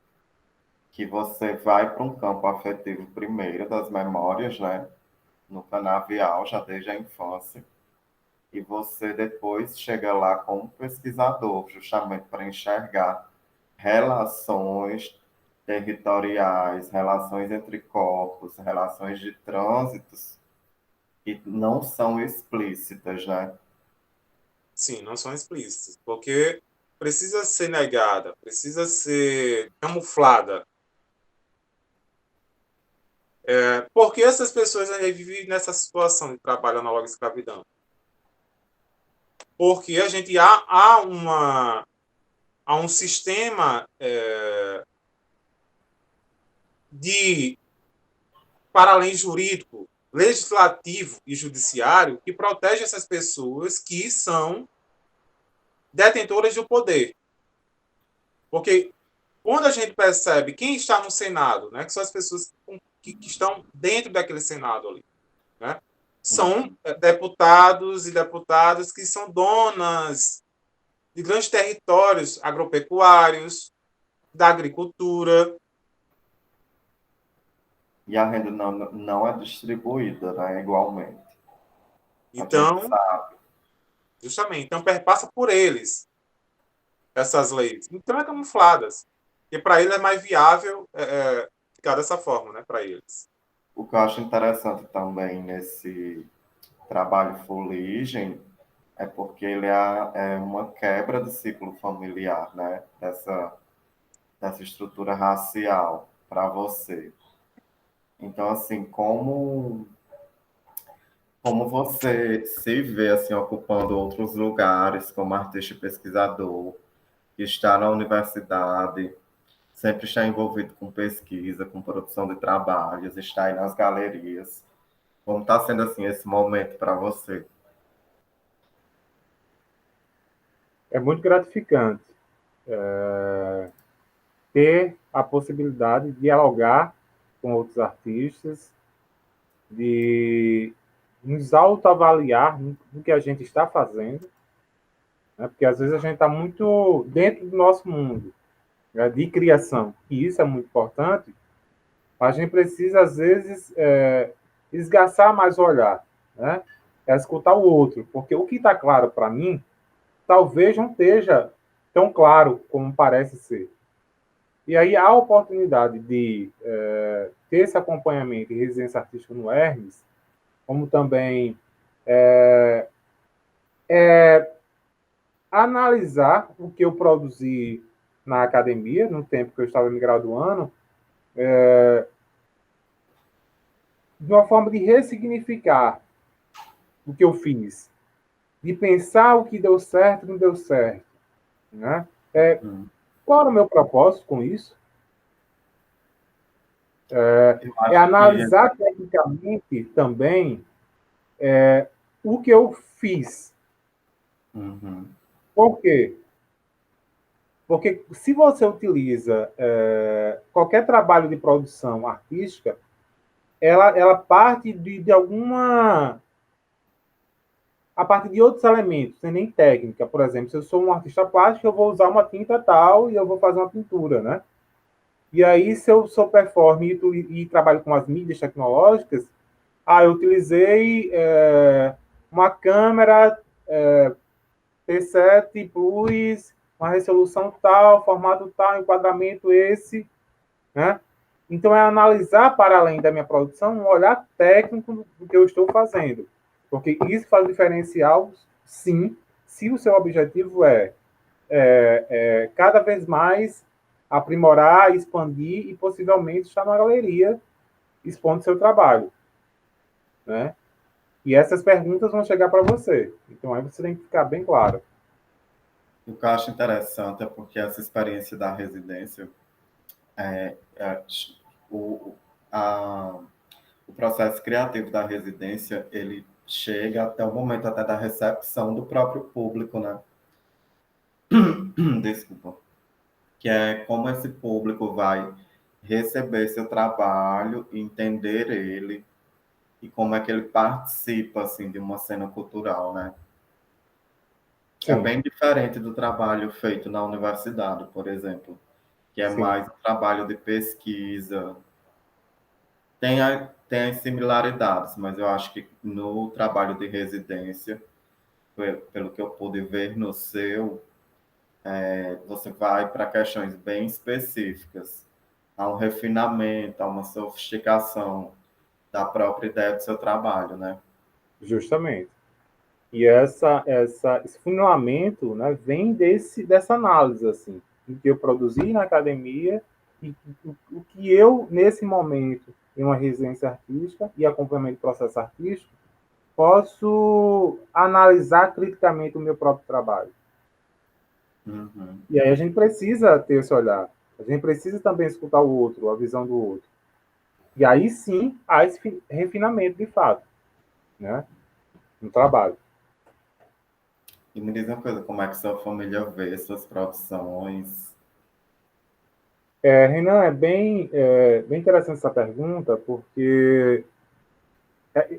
que você vai para um campo afetivo primeiro, das memórias, né? No canavial, já desde a infância. E você depois chega lá como pesquisador, justamente para enxergar relações territoriais, relações entre corpos, relações de trânsitos que não são explícitas, né? Sim, não são explícitas, porque precisa ser negada, precisa ser camuflada. Por que essas pessoas ainda vivem nessa situação de trabalho análogo à escravidão? Porque a gente há um sistema de paralelo jurídico, legislativo e judiciário que protege essas pessoas que são detentoras do poder. Porque quando a gente percebe quem está no Senado, né, que são as pessoas que estão dentro daquele Senado ali, né, são deputados e deputadas que são donas de grandes territórios agropecuários, da agricultura. E a renda não é distribuída, né, igualmente. A gente Então, sabe. justamente, então perpassa por eles essas leis. Então, é camufladas. E para eles é mais viável ficar dessa forma, né, para eles. O que eu acho interessante também nesse trabalho fuligem é porque ele é uma quebra do ciclo familiar, né? Dessa estrutura racial para você. Então, assim, como você se vê assim ocupando outros lugares como artista e pesquisador, que está na universidade, sempre está envolvido com pesquisa, com produção de trabalhos, está aí nas galerias. Como está sendo assim esse momento para você? É muito gratificante ter a possibilidade de dialogar com outros artistas, de nos autoavaliar no que a gente está fazendo, né? Porque às vezes a gente está muito dentro do nosso mundo, né, de criação, e isso é muito importante. A gente precisa, às vezes, esgaçar mais o olhar, né? É escutar o outro, porque o que está claro para mim, talvez não esteja tão claro como parece ser. E aí a oportunidade de ter esse acompanhamento e residência artística no Hermes, como também analisar o que eu produzi na academia, no tempo que eu estava me graduando, de uma forma de ressignificar o que eu fiz, de pensar o que deu certo e não deu certo. Né? Qual era o meu propósito com isso? Eu É acho que analisar tecnicamente também o que eu fiz, Uhum. Por quê? Porque se você utiliza qualquer trabalho de produção artística, ela parte de alguma... a partir de outros elementos, sem nem técnica. Por exemplo, se eu sou um artista plástico, eu vou usar uma tinta tal e eu vou fazer uma pintura, né? E aí, se eu sou performer e trabalho com as mídias tecnológicas, eu utilizei uma câmera T7 Plus, uma resolução tal, formato tal, enquadramento esse, né? Então, é analisar, para além da minha produção, um olhar técnico do que eu estou fazendo. Porque isso faz diferencial, sim, se o seu objetivo é cada vez mais aprimorar, expandir e possivelmente estar na galeria expondo seu trabalho, né? E essas perguntas vão chegar para você. Então, aí você tem que ficar bem claro. O que eu acho interessante é porque essa experiência da residência, é, é, o, a, o processo criativo da residência, ele chega até o momento até da recepção do próprio público, né? Desculpa. Que é como esse público vai receber seu trabalho, entender ele e como é que ele participa assim de uma cena cultural, né? É Sim, bem diferente do trabalho feito na universidade, por exemplo, que é sim. mais um trabalho de pesquisa. Tem as similaridades, mas eu acho que no trabalho de residência, pelo que eu pude ver no seu, você vai para questões bem específicas. Há um refinamento, há uma sofisticação da própria ideia do seu trabalho, né? Justamente. E esse funilamento, né, vem dessa análise, assim, do que eu produzi na academia e o que eu, nesse momento, em uma residência artística e acompanhamento do processo artístico, posso analisar criticamente o meu próprio trabalho. Uhum. E aí a gente precisa ter esse olhar. A gente precisa também escutar o outro, a visão do outro. E aí sim há esse refinamento de fato, né, no trabalho. E me diz uma coisa, como é que sua família vê suas produções? Renan, bem interessante essa pergunta, porque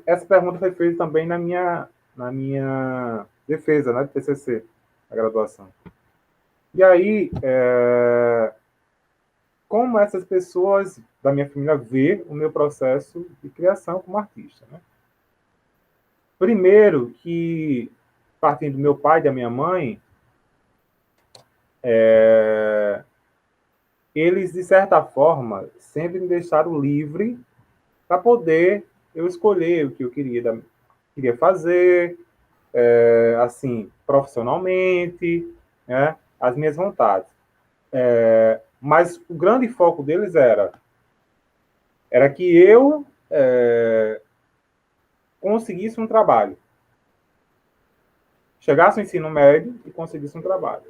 essa pergunta foi feita também na minha defesa, né, de TCC, a graduação. E aí, como essas pessoas da minha família vê o meu processo de criação como artista, né? Primeiro que, partindo do meu pai e da minha mãe, eles, de certa forma, sempre me deixaram livre para poder eu escolher o que eu queria fazer, assim, profissionalmente, né, as minhas vontades. Mas o grande foco deles era que eu conseguisse um trabalho, chegasse ao ensino médio e conseguisse um trabalho.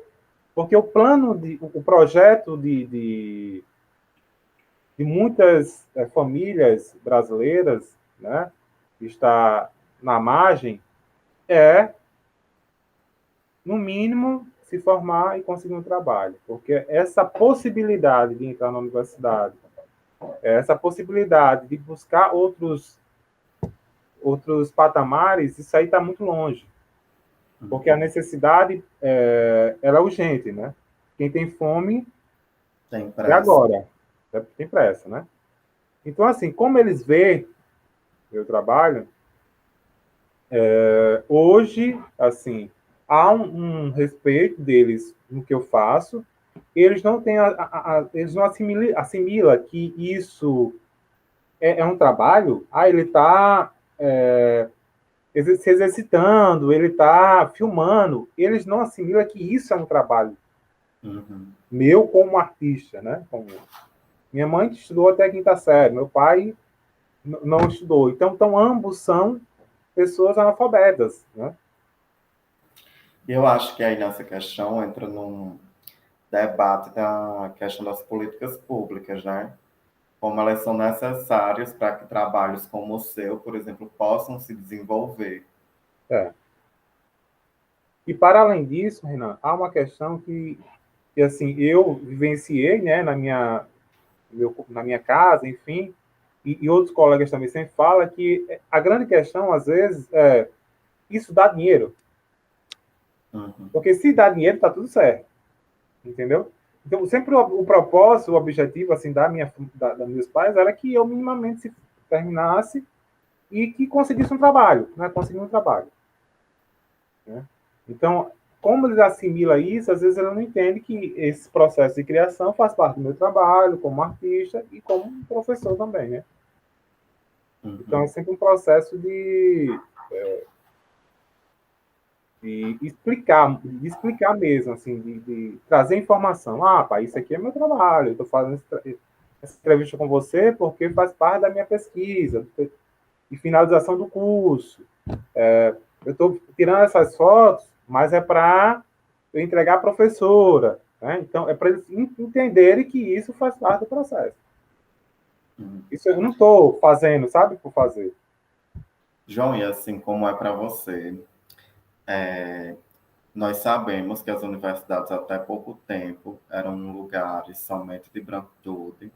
Porque o projeto de muitas famílias brasileiras, né, que está na margem, é, no mínimo, se formar e conseguir um trabalho. Porque essa possibilidade de entrar na universidade, essa possibilidade de buscar outros patamares, isso aí está muito longe. Porque a necessidade ela é urgente, né? Quem tem fome Tem é pressa. agora, tem pressa, né? Então, assim, como eles veem meu trabalho, hoje, assim, há um respeito deles no que eu faço. Eles não têm, eles não assimila que isso é um trabalho. Ele está se exercitando, ele está filmando. Eles não assimilam que isso é um trabalho Uhum. meu como artista, né? Minha mãe estudou até a quinta série, meu pai não estudou. Então, ambos são pessoas analfabetas, né? E eu acho que aí nessa questão entra num debate da questão das políticas públicas, né? Como elas são necessárias para que trabalhos como o seu, por exemplo, possam se desenvolver. É. E, para além disso, Renan, há uma questão que assim, eu vivenciei, né, na minha casa, enfim, e outros colegas também sempre falam que a grande questão, às vezes, é isso dá dinheiro. Uhum. Porque se dá dinheiro, está tudo certo. Entendeu? Então, sempre o propósito, o objetivo, assim, da meus pais era que eu minimamente se terminasse e que conseguisse um trabalho, né? Conseguir um trabalho. Né? Então, como eles assimilam isso, às vezes ele não entende que esse processo de criação faz parte do meu trabalho como artista e como professor também, né? Então, é sempre um processo de explicar mesmo, assim, de trazer informação. Ah, pai, isso aqui é meu trabalho, eu estou fazendo essa entrevista com você porque faz parte da minha pesquisa e finalização do curso. Eu estou tirando essas fotos, mas é para eu entregar à professora. Né? Então, é para eles entenderem que isso faz parte do processo. Isso eu não estou fazendo, sabe, por fazer. João, e assim como é para você, nós sabemos que as universidades até pouco tempo eram lugares somente de branquitude.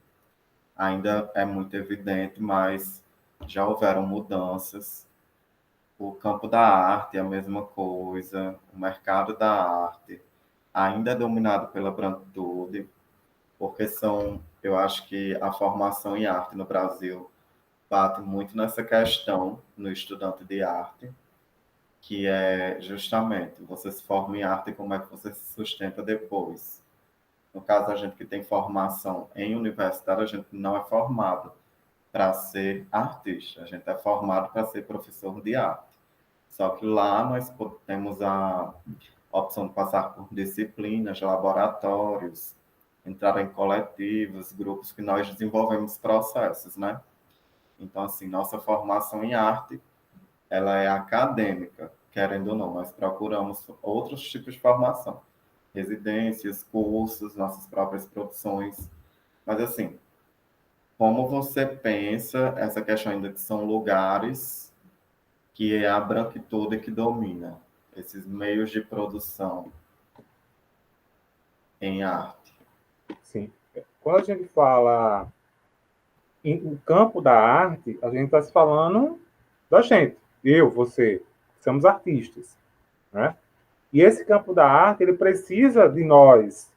Ainda é muito evidente, mas já houveram mudanças. O campo da arte é a mesma coisa, o mercado da arte ainda é dominado pela branquitude, porque eu acho que a formação em arte no Brasil bate muito nessa questão no estudante de arte, que é justamente você se forma em arte e como é que você se sustenta depois. No caso, a gente que tem formação em universidade, a gente não é formado para ser artista, a gente é formado para ser professor de arte. Só que lá nós temos a opção de passar por disciplinas, laboratórios, entrar em coletivos, grupos que nós desenvolvemos processos, né? Então, assim, nossa formação em arte, ela é acadêmica, querendo ou não. Nós procuramos outros tipos de formação, residências, cursos, nossas próprias produções. Mas, assim, como você pensa essa questão ainda que são lugares que é a branquitude que domina esses meios de produção em arte? Sim. Quando a gente fala no campo da arte, a gente está se falando da gente. Eu, você, somos artistas. Né? E esse campo da arte, ele precisa de nós,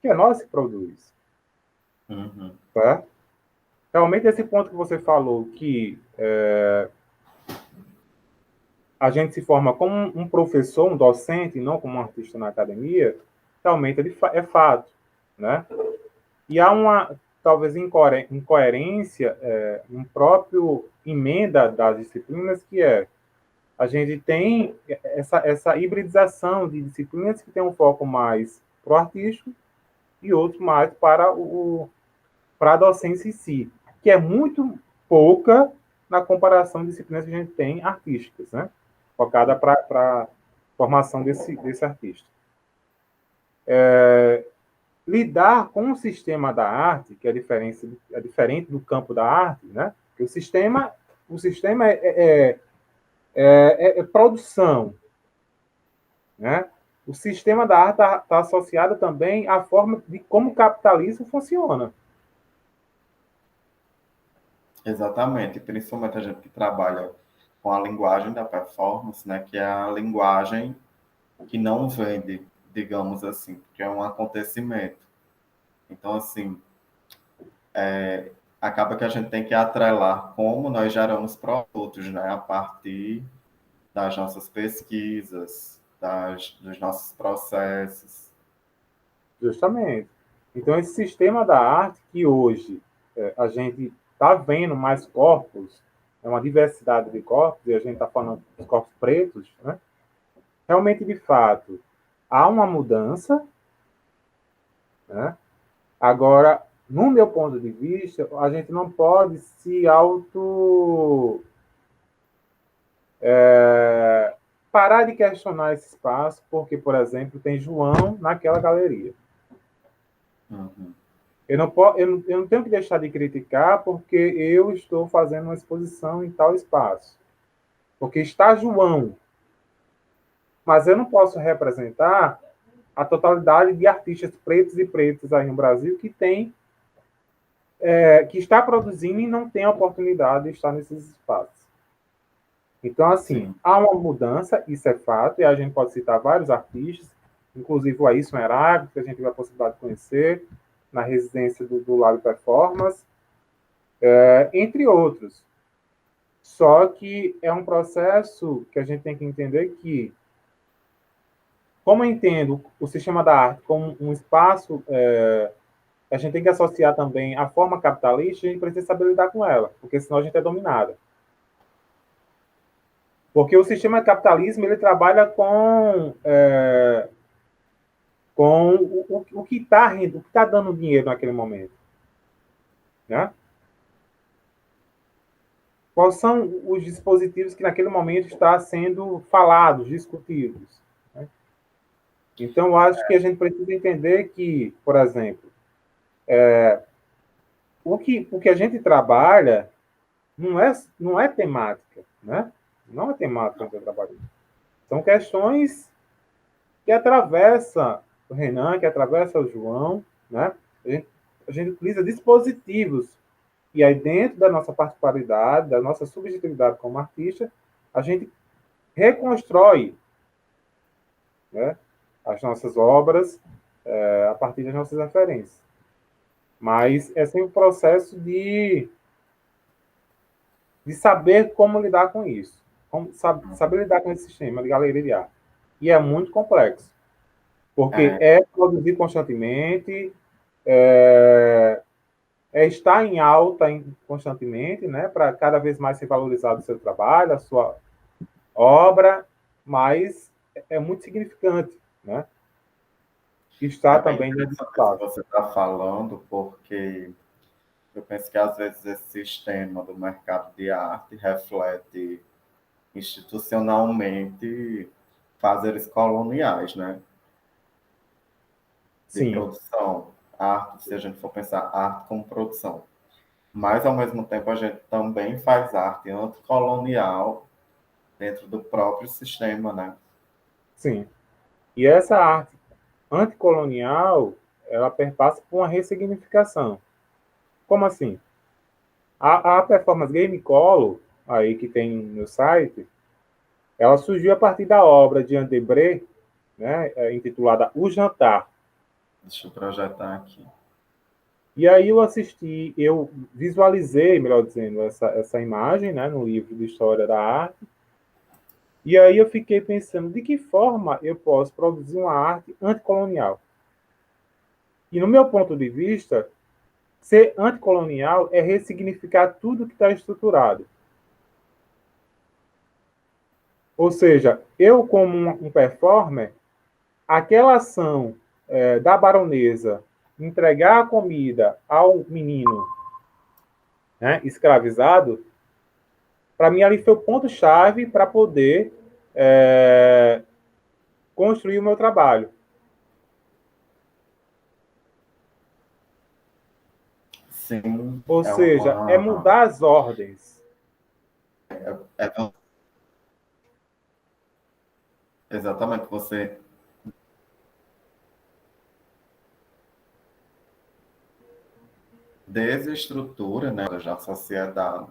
que é nós que produz. Uhum. Tá? Realmente, esse ponto que você falou, que a gente se forma como um professor, um docente, não como um artista na academia, realmente é fato. Né? E há uma, talvez, incoerência, um próprio emenda das disciplinas, que é a gente tem essa hibridização de disciplinas que tem um foco mais para o artístico e outros mais para a docência em si, que é muito pouca na comparação de disciplinas que a gente tem artísticas, né? Focada para a formação desse artista. Lidar com o sistema da arte, que é diferente do campo da arte, né? Porque o sistema é produção, né? O sistema da arte está associado também à forma de como o capitalismo funciona. Exatamente, principalmente a gente que trabalha com a linguagem da performance, né, que é a linguagem que não vende, digamos assim, que é um acontecimento. Então, assim, acaba que a gente tem que atrelar como nós geramos produtos, né, a partir das nossas pesquisas, dos nossos processos. Justamente. Então, esse sistema da arte que hoje a gente está vendo mais corpos, é uma diversidade de corpos, e a gente está falando dos corpos pretos, né? Realmente, de fato, há uma mudança, né? Agora, no meu ponto de vista, a gente não pode se parar de questionar esse espaço, porque, por exemplo, tem João naquela galeria. Uhum. Eu não tenho que deixar de criticar porque eu estou fazendo uma exposição em tal espaço. Porque está João. mas eu não posso representar a totalidade de artistas pretos e pretas aí no Brasil que que está produzindo e não tem a oportunidade de estar nesses espaços. Então, assim, Sim. há uma mudança, isso é fato, e a gente pode citar vários artistas, inclusive o Aisson Erago, que a gente teve a possibilidade de conhecer, na residência do Lago Performance, entre outros. Só que é um processo que a gente tem que entender que, como eu entendo o sistema da arte como um espaço, a gente tem que associar também a forma capitalista, a gente precisa saber lidar com ela, porque senão a gente é dominada. Porque o sistema capitalismo ele trabalha com o que está dando dinheiro naquele momento. Né? Quais são os dispositivos que naquele momento está sendo falados, discutidos? Né? Então, eu acho que a gente precisa entender que, por exemplo, o que a gente trabalha não é temática, né? Não é temática que eu trabalho. São questões que atravessa o Renan, que atravessa o João, né? A gente utiliza dispositivos e aí dentro da nossa particularidade, da nossa subjetividade como artista, a gente reconstrói, né, as nossas obras a partir das nossas referências. Mas é sempre um processo de saber como lidar com isso, saber lidar com esse sistema de galeria de arte. E é muito complexo, porque é produzir constantemente, é estar em alta constantemente, né, para cada vez mais ser valorizado o seu trabalho, a sua obra, mas é muito significante, né? Está É bem também dentro do interessante isso que espaço. você está falando, porque eu penso que às vezes esse sistema do mercado de arte reflete institucionalmente fazeres coloniais, né? De Sim, produção, arte, se a gente for pensar arte como produção. Mas, ao mesmo tempo, a gente também faz arte anticolonial dentro do próprio sistema, né? sim. E essa arte anticolonial, ela perpassa por uma ressignificação. Como assim? A performance Game Color, aí que tem no site, ela surgiu a partir da obra de André, né, intitulada O Jantar. Deixa eu projetar aqui. E aí eu visualizei, melhor dizendo, essa imagem, né, no livro de História da Arte, e aí eu fiquei pensando de que forma eu posso produzir uma arte anticolonial. E no meu ponto de vista, ser anticolonial é ressignificar tudo que está estruturado. Ou seja, eu como um performer, aquela ação da baronesa entregar a comida ao menino, né, escravizado, para mim ali foi o ponto-chave para poder construir o meu trabalho. Sim, Ou é seja, é uma. mudar as ordens. É, exatamente, você desestrutura, né, da sociedade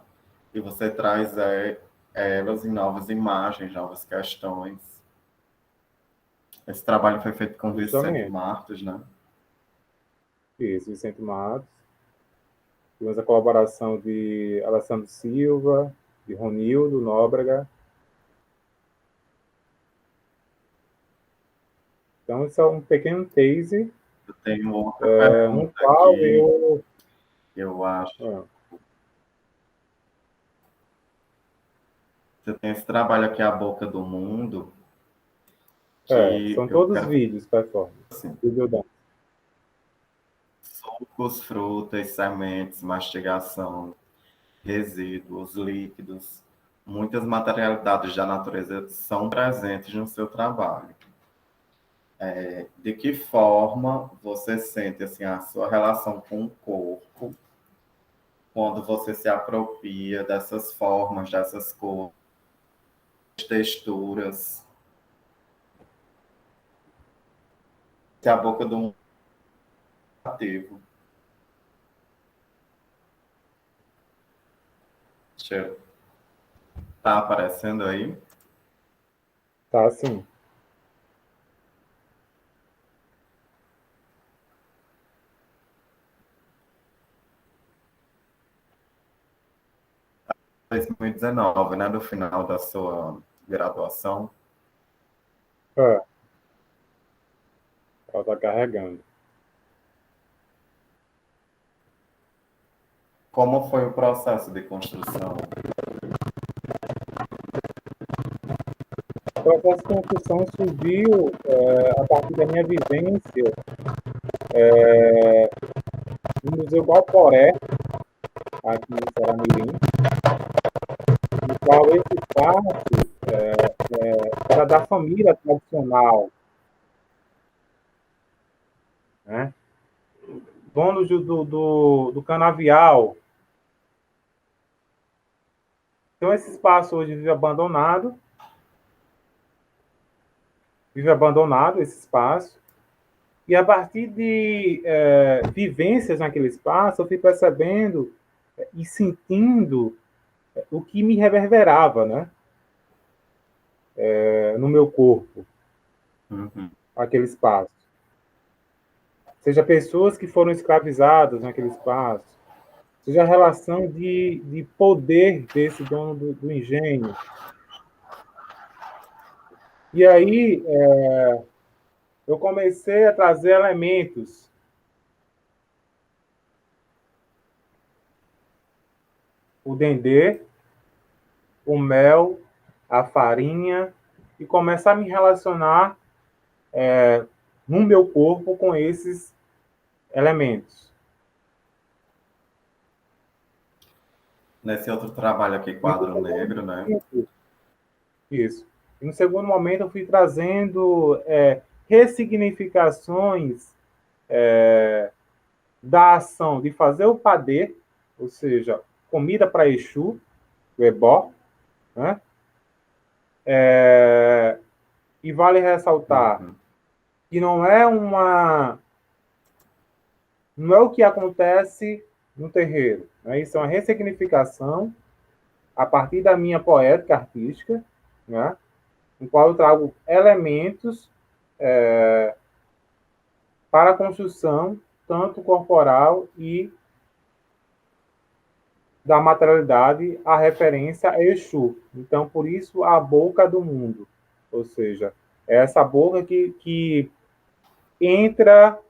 e você traz elas em novas imagens, novas questões. Esse trabalho foi feito com Vicente Justamente. Martos, né? Isso, Vicente Matos. Tivemos a colaboração de Alessandro Silva, de Ronildo Nóbrega. Então, isso é um pequeno case Eu tenho outra no pergunta qual aqui, eu acho. ah, Você tem esse trabalho aqui, A Boca do Mundo, que são eu todos quero vídeos performance. assim, Videodance. sucos, frutas, sementes, mastigação, resíduos, líquidos, muitas materialidades da natureza são presentes no seu trabalho. De que forma você sente assim, a sua relação com o corpo quando você se apropria dessas formas, dessas cores, texturas? a boca do mundo ativo. Tá aparecendo aí? Tá assim. Em 2019, né? No final da sua graduação. Ela tá carregando. Como foi o processo de construção? O processo de construção surgiu a partir da minha vivência no Museu Guaporé, aqui em Ceramirim, no qual esse espaço era da família tradicional, né? Dono do canavial. Então, esse espaço hoje vive abandonado, esse espaço, e a partir de vivências naquele espaço, eu fui percebendo e sentindo o que me reverberava, né? No meu corpo, aquele espaço. Seja pessoas que foram escravizadas naquele espaço, seja a relação de poder desse dono do engenho. E aí eu comecei a trazer elementos o dendê, o mel, a farinha, e começar a me relacionar no meu corpo com esses elementos. Nesse outro trabalho aqui, quadro negro, né? Isso. E no segundo momento eu fui trazendo ressignificações da ação de fazer o padê, ou seja, comida para Exu, o ebó, né? E vale ressaltar que não é o que acontece no terreiro, né? Isso é uma ressignificação a partir da minha poética artística, né? Em qual eu trago elementos para a construção tanto corporal e da materialidade, a referência a Exu. Então, por isso, a boca do mundo. Ou seja, é essa boca que entra,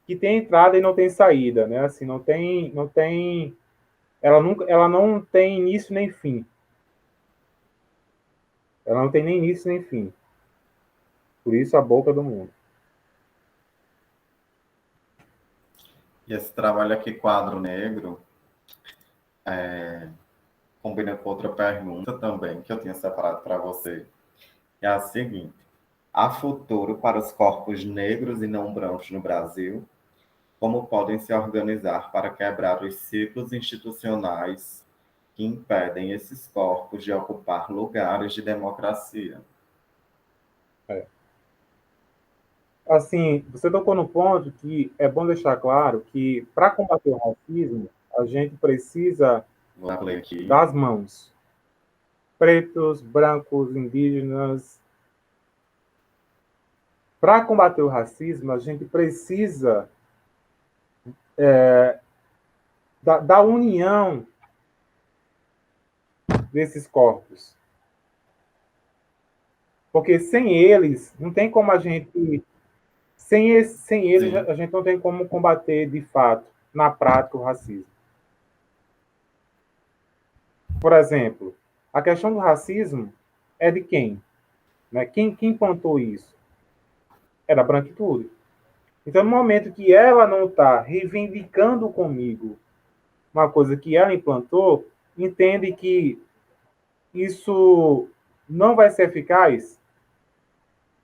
que tem entrada e não tem saída, né? Assim, não tem, ela não tem início nem fim. Ela não tem nem início nem fim. Por isso, a boca do mundo. E esse trabalho aqui, quadro negro, combina com outra pergunta também, que eu tinha separado para você. É a seguinte: há futuro para os corpos negros e não brancos no Brasil? Como podem se organizar para quebrar os ciclos institucionais que impedem esses corpos de ocupar lugares de democracia? Assim, você tocou no ponto que é bom deixar claro que, para combater o racismo, a gente precisa das mãos. Pretos, brancos, indígenas. Para combater o racismo, a gente precisa da união desses corpos. Porque sem eles, não tem como a gente... Sem eles, a gente não tem como combater, de fato, na prática, o racismo. Por exemplo, a questão do racismo é de quem? Né? Quem implantou isso? É da branquitude. Então, no momento que ela não está reivindicando comigo uma coisa que ela implantou, entende que isso não vai ser eficaz.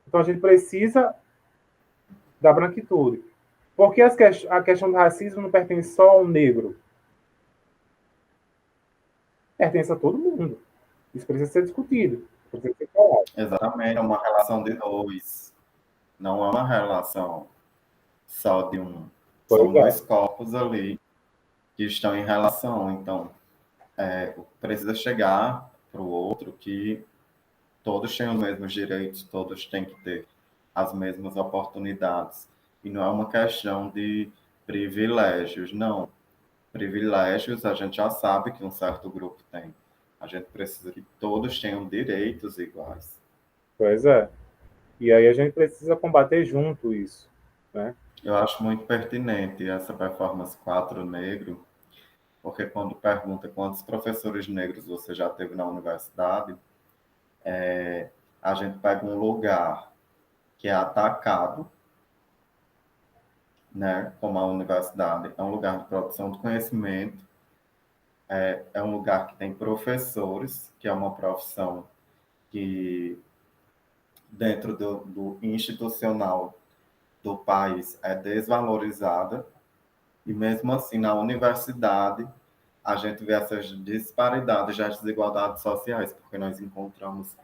Então, a gente precisa da branquitude. Porque a questão do racismo não pertence só ao negro. Pertence a todo mundo. Isso precisa ser discutido, precisa ser falado. Exatamente, é uma relação de dois, não é uma relação só de um. Pois São é, dois corpos ali que estão em relação, então precisa chegar para o outro que todos têm os mesmos direitos, todos têm que ter as mesmas oportunidades. E não é uma questão de privilégios, não. Privilégios a gente já sabe que um certo grupo tem. A gente precisa que todos tenham direitos iguais. pois é. E aí a gente precisa combater junto isso, né? Eu acho muito pertinente essa performance 4 negro, porque quando pergunta quantos professores negros você já teve na universidade, a gente pega um lugar que é atacado, né, como a universidade, é um lugar de produção de conhecimento, é um lugar que tem professores, que é uma profissão que, dentro do institucional do país, é desvalorizada, e mesmo assim, na universidade, a gente vê essas disparidades, as desigualdades sociais, porque nós encontramos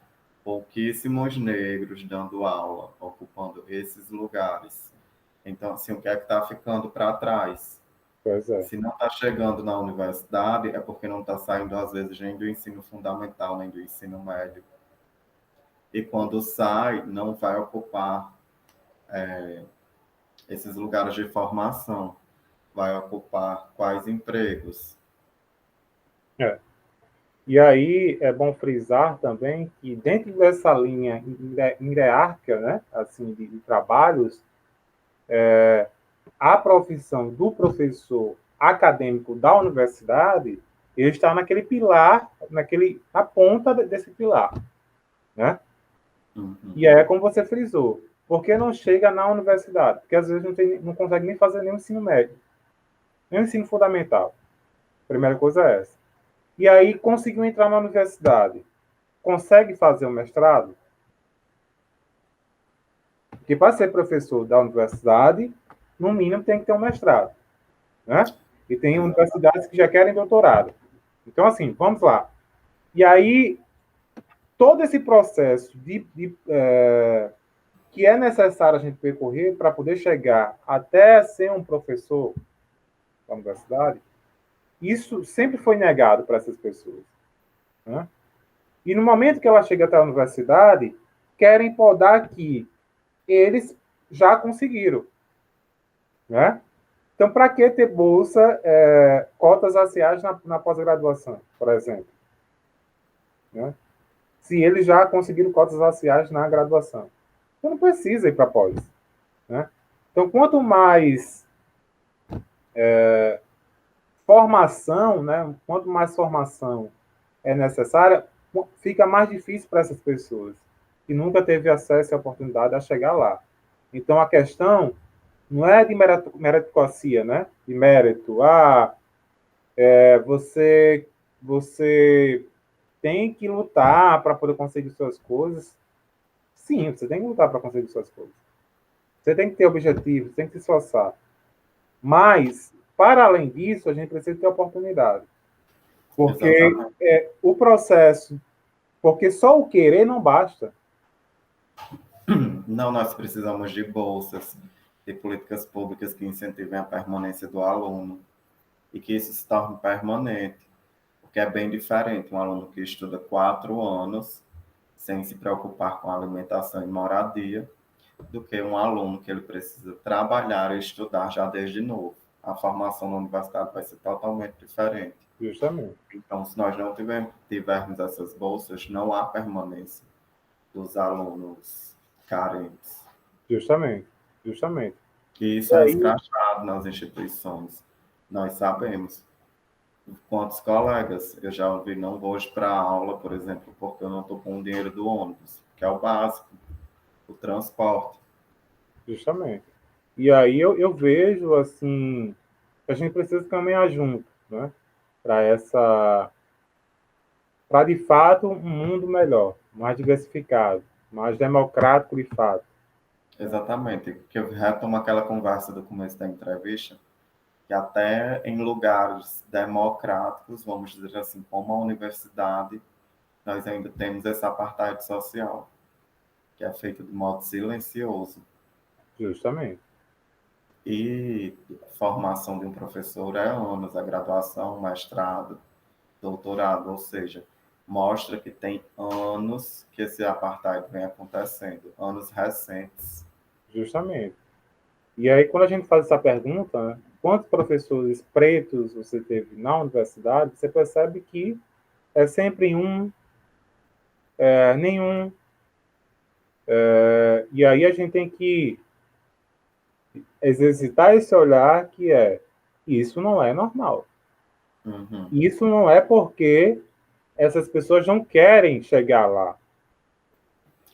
pouquíssimos negros dando aula, ocupando esses lugares. Então, assim, o que é que está ficando para trás? Pois é. Se não está chegando na universidade, é porque não está saindo, às vezes, nem do ensino fundamental, nem do ensino médio. E quando sai, não vai ocupar esses lugares de formação. Vai ocupar quais empregos? É. E aí é bom frisar também que dentro dessa linha hierárquica, né, assim, de trabalhos, a profissão do professor acadêmico da universidade, ele está naquele pilar, na ponta desse pilar, né? Uhum. E aí é como você frisou, por que não chega na universidade? Porque às vezes não consegue nem fazer nenhum ensino médio, nem ensino fundamental. Primeira coisa é essa. E aí conseguiu entrar na universidade, consegue fazer o mestrado? Porque para ser professor da universidade, no mínimo tem que ter um mestrado, né? E tem universidades que já querem doutorado. Então, assim, vamos lá. E aí, todo esse processo que é necessário a gente percorrer para poder chegar até ser um professor da universidade, isso sempre foi negado para essas pessoas, né? E no momento que ela chega até a universidade, querem podar que eles já conseguiram, né? Então, para que ter bolsa, cotas raciais na pós-graduação, por exemplo? Né? Se eles já conseguiram cotas raciais na graduação. Então, não precisa ir para pós. Né? Então, quanto mais formação, né? Quanto mais formação é necessária, fica mais difícil para essas pessoas que nunca teve acesso e oportunidade a chegar lá. Então, a questão não é de meritocracia, né? De mérito. Você tem que lutar para poder conseguir suas coisas. Sim, você tem que lutar para conseguir suas coisas. Você tem que ter objetivos, tem que se esforçar. Mas, para além disso, a gente precisa ter oportunidade. Porque Exatamente. o processo, porque só o querer não basta. Não, nós precisamos de bolsas, de políticas públicas que incentivem a permanência do aluno e que isso se torne permanente, porque é bem diferente um aluno que estuda 4 anos sem se preocupar com alimentação e moradia, do que um aluno que ele precisa trabalhar e estudar já desde novo. A formação na universidade vai ser totalmente diferente. Justamente. Então, se nós não tivermos essas bolsas, não há permanência dos alunos carentes. Justamente. Justamente. E isso E é aí, escrachado nas instituições. Nós sabemos. Quantos colegas eu já ouvi não vou hoje para a aula, por exemplo, porque eu não estou com o dinheiro do ônibus, que é o básico, o transporte. justamente. E aí eu vejo, assim, que a gente precisa caminhar junto, né? Para de fato um mundo melhor, mais diversificado, mais democrático de fato. Exatamente, que eu retomo aquela conversa do começo da entrevista, que até em lugares democráticos, vamos dizer assim, como a universidade, nós ainda temos esse apartheid social. que é feito de modo silencioso. Justamente. E a formação de um professor é anos, a graduação, mestrado, doutorado, ou seja, mostra que tem anos que esse apartheid vem acontecendo, anos recentes. Justamente. E aí, quando a gente faz essa pergunta, né, quantos professores pretos você teve na universidade, você percebe que é sempre nenhum. E aí a gente tem que exercitar esse olhar que isso não é normal. Uhum. Isso não é porque essas pessoas não querem chegar lá.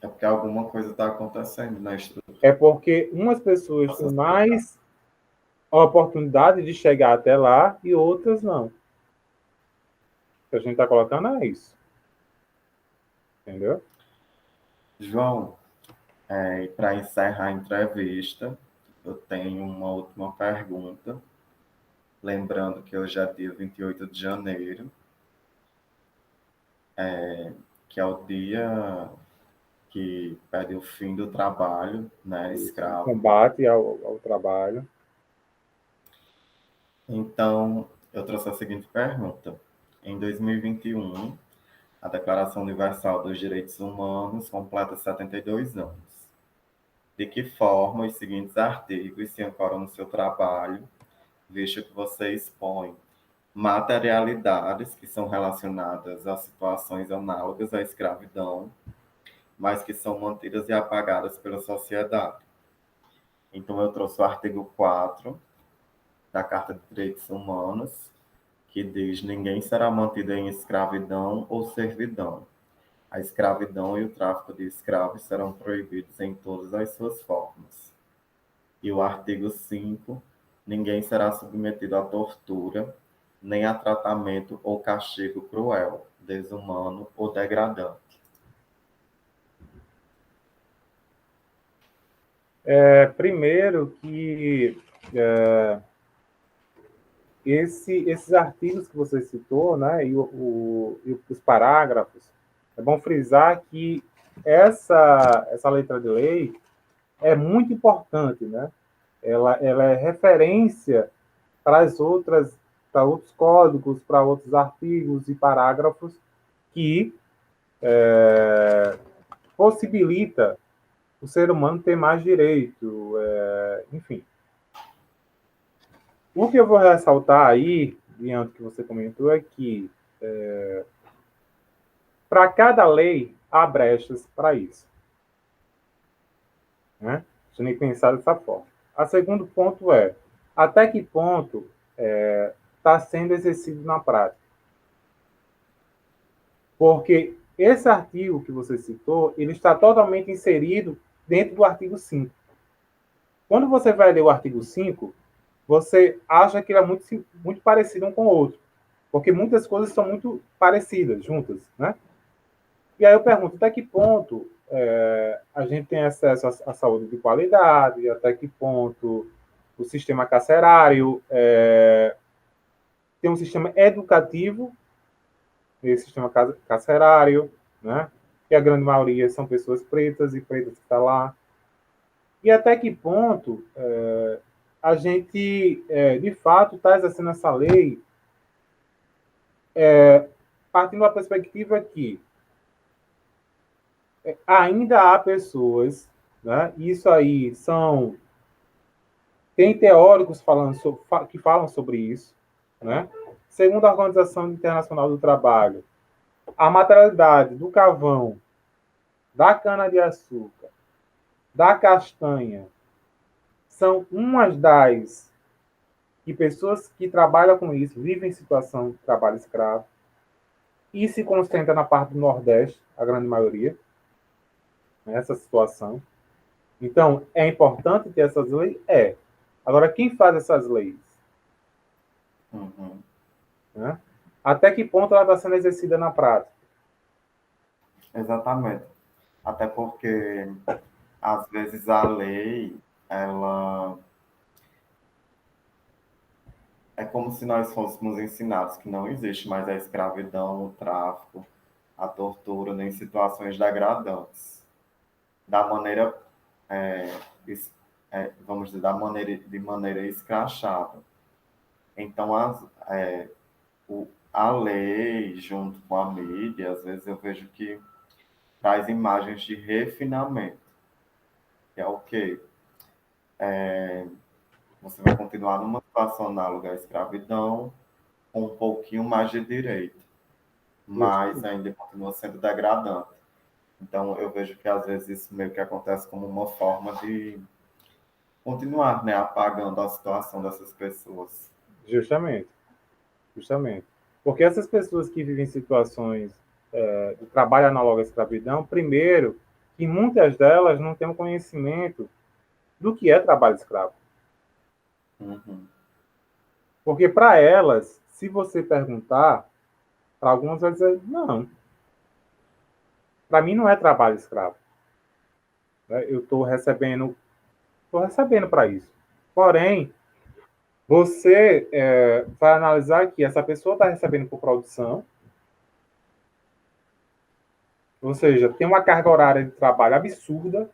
É porque alguma coisa está acontecendo na estrutura. É porque umas pessoas têm mais oportunidade de chegar até lá e outras não. O que a gente está colocando é isso. Entendeu? João, para encerrar a entrevista, eu tenho uma última pergunta. Lembrando que hoje é dia 28 de janeiro, que é o dia que pede o fim do trabalho, né, escravo. Combate ao trabalho. Então, eu trouxe a seguinte pergunta. Em 2021, a Declaração Universal dos Direitos Humanos completa 72 anos. De que forma os seguintes artigos se ancoram no seu trabalho, visto que você expõe materialidades que são relacionadas a situações análogas à escravidão, mas que são mantidas e apagadas pela sociedade. Então, eu trouxe o artigo 4 da Carta de Direitos Humanos, que diz: ninguém será mantido em escravidão ou servidão. A escravidão e o tráfico de escravos serão proibidos em todas as suas formas. E o artigo 5, ninguém será submetido à tortura, nem a tratamento ou castigo cruel, desumano ou degradante. Primeiro que esses artigos que você citou, né, e os parágrafos, é bom frisar que essa letra de lei é muito importante, né? Ela é referência para para outros códigos, para outros artigos e parágrafos que possibilita o ser humano ter mais direito, enfim. O que eu vou ressaltar aí, diante do que você comentou, é que para cada lei há brechas para isso. Né? A gente tem que pensar dessa forma. O segundo ponto é até que ponto está sendo exercido na prática. Porque esse artigo que você citou, ele está totalmente inserido dentro do artigo 5. Quando você vai ler o artigo 5, você acha que ele é muito parecido um com o outro. Porque muitas coisas são muito parecidas, juntas, né? E aí eu pergunto, até que ponto a gente tem acesso à saúde de qualidade, até que ponto o sistema carcerário tem um sistema educativo, esse sistema carcerário, né? Que a grande maioria são pessoas pretas e pretas que estão lá. E até que ponto a gente, de fato, está exercendo essa lei partindo da perspectiva que ainda há pessoas, né? Isso aí tem teóricos que falam sobre isso, né? Segundo a Organização Internacional do Trabalho, a materialidade do carvão, da cana-de-açúcar, da castanha, são umas das que pessoas que trabalham com isso vivem em situação de trabalho escravo e se concentra na parte do Nordeste, a grande maioria, nessa situação. Então, é importante ter essas leis? Agora, quem faz essas leis? Uhum. Né? Até que ponto ela está sendo exercida na prática? Exatamente. Até porque, às vezes, a lei, ela é como se nós fôssemos ensinados que não existe mais a escravidão, o tráfico, a tortura, nem situações degradantes. da maneira, é, vamos dizer, de maneira escrachada. Então, a lei, junto com a mídia, às vezes eu vejo que traz imagens de refinamento, que é o quê? Você vai continuar numa situação análoga à escravidão, com um pouquinho mais de direito, mas ainda continua sendo degradante. Então, eu vejo que às vezes isso meio que acontece como uma forma de continuar, né, apagando a situação dessas pessoas. Justamente, justamente. Porque essas pessoas que vivem situações de trabalho análogo à escravidão, primeiro, que muitas delas não têm um conhecimento do que é trabalho escravo. Uhum. Porque para elas, se você perguntar, para algumas vai dizer, não, para mim não é trabalho escravo. Né? Eu estou recebendo para isso. Porém, você vai analisar que essa pessoa está recebendo por produção, ou seja, tem uma carga horária de trabalho absurda.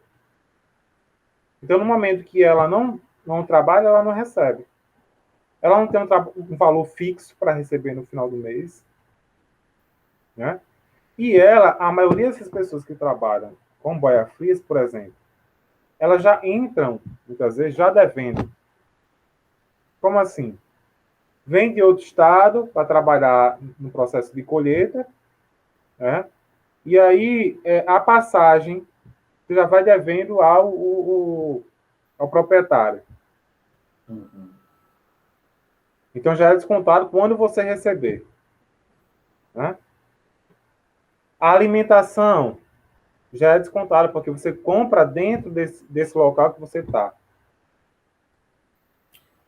Então, no momento que ela não trabalha, ela não recebe. Ela não tem um valor fixo para receber no final do mês. Né? E a maioria dessas pessoas que trabalham com boia frias, por exemplo, elas já entram, muitas vezes, já devendo. Como assim? Vem de outro estado para trabalhar no processo de colheita, né? E aí a passagem você já vai devendo ao proprietário. Uhum. Então já é descontado quando você receber. Né? A alimentação já é descontada porque você compra dentro desse local que você está.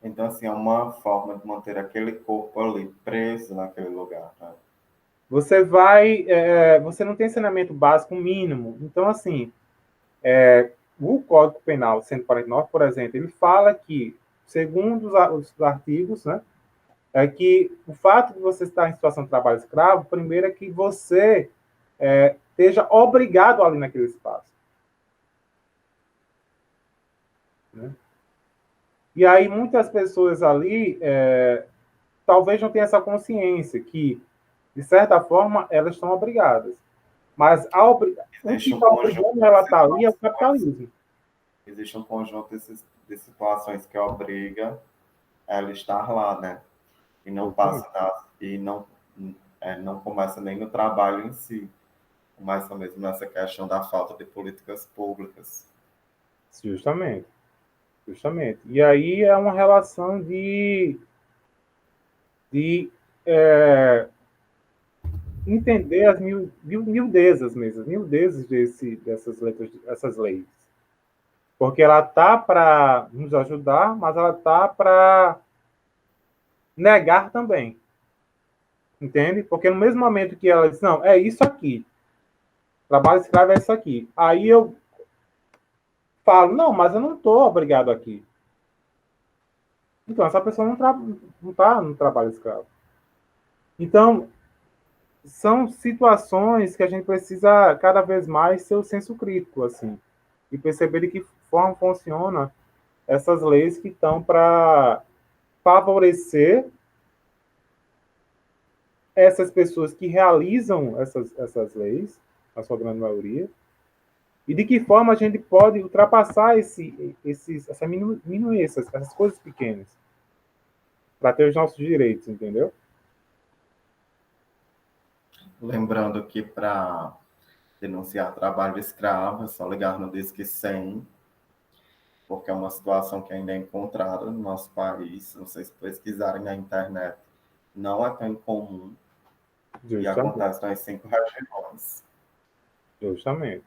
Então, assim, é uma forma de manter aquele corpo ali preso naquele lugar. Né? Você não tem saneamento básico mínimo. Então, assim, o Código Penal 149, por exemplo, ele fala que, segundo os artigos, né, é que o fato de você estar em situação de trabalho escravo, primeiro é que você esteja obrigado ali naquele espaço. Né? E aí muitas pessoas ali talvez não tenham essa consciência que, de certa forma, elas estão obrigadas. Mas o que Existe um está conjunto obrigando de ela a estar ali é o situações, capitalismo. existe um conjunto de situações que obriga ela a estar lá, né? E não passa e não começa nem no trabalho em si, começa mesmo nessa questão da falta de políticas públicas. Justamente, justamente. E aí é uma relação de entender as miudezas mesmo, as miudezas dessas leis. Porque ela tá para nos ajudar, mas ela tá para negar também. Entende? Porque no mesmo momento que ela diz, não, é isso aqui. Trabalho escravo é isso aqui. Aí eu falo, não, mas eu não estou obrigado aqui. Então, essa pessoa não tá no trabalho escravo. Então, são situações que a gente precisa cada vez mais ter o senso crítico, assim, e perceber de que forma funciona essas leis que estão para favorecer essas pessoas que realizam essas leis, a sua grande maioria, e de que forma a gente pode ultrapassar essas coisas pequenas, para ter os nossos direitos, entendeu? Lembrando que para denunciar trabalho escravo é só ligar no Disque 100, porque é uma situação que ainda é encontrada no nosso país. Se vocês pesquisarem na internet, não é tão comum e Justamente. acontece nas 5 regiões. Justamente.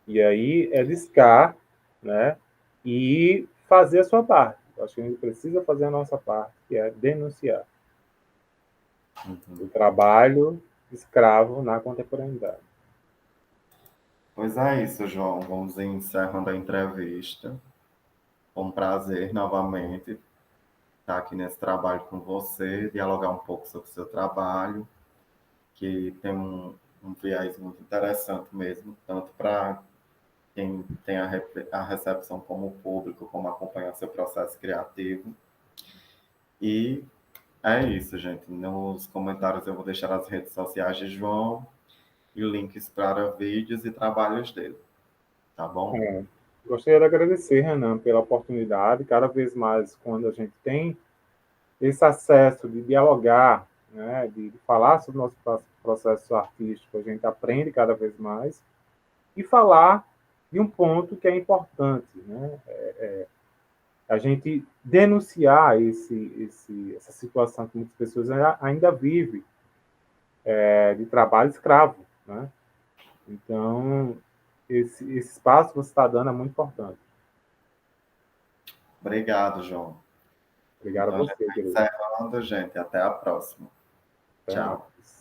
E aí é discar, né? E fazer a sua parte. Eu acho que a gente precisa fazer a nossa parte, que é denunciar o trabalho escravo na contemporaneidade. Pois é isso, João. Vamos encerrando a entrevista. Foi um prazer novamente estar aqui nesse trabalho com você, dialogar um pouco sobre o seu trabalho, que tem um viés muito interessante mesmo, tanto para quem tem a recepção como público, como acompanhar seu processo criativo. E é isso, gente. Nos comentários eu vou deixar as redes sociais de João e links para vídeos e trabalhos dele. Tá bom? Gostaria de agradecer, Renan, pela oportunidade. Cada vez mais, quando a gente tem esse acesso de dialogar, né, de falar sobre o nosso processo artístico, a gente aprende cada vez mais e falar de um ponto que é importante, né? A gente denunciar essa situação que muitas pessoas ainda vivem, de trabalho escravo, né? Então, esse espaço que você está dando é muito importante. Obrigado, João. Obrigado a Então, a gente você, vai querido. encerrando, gente. Até a próxima. Até Tchau. mais.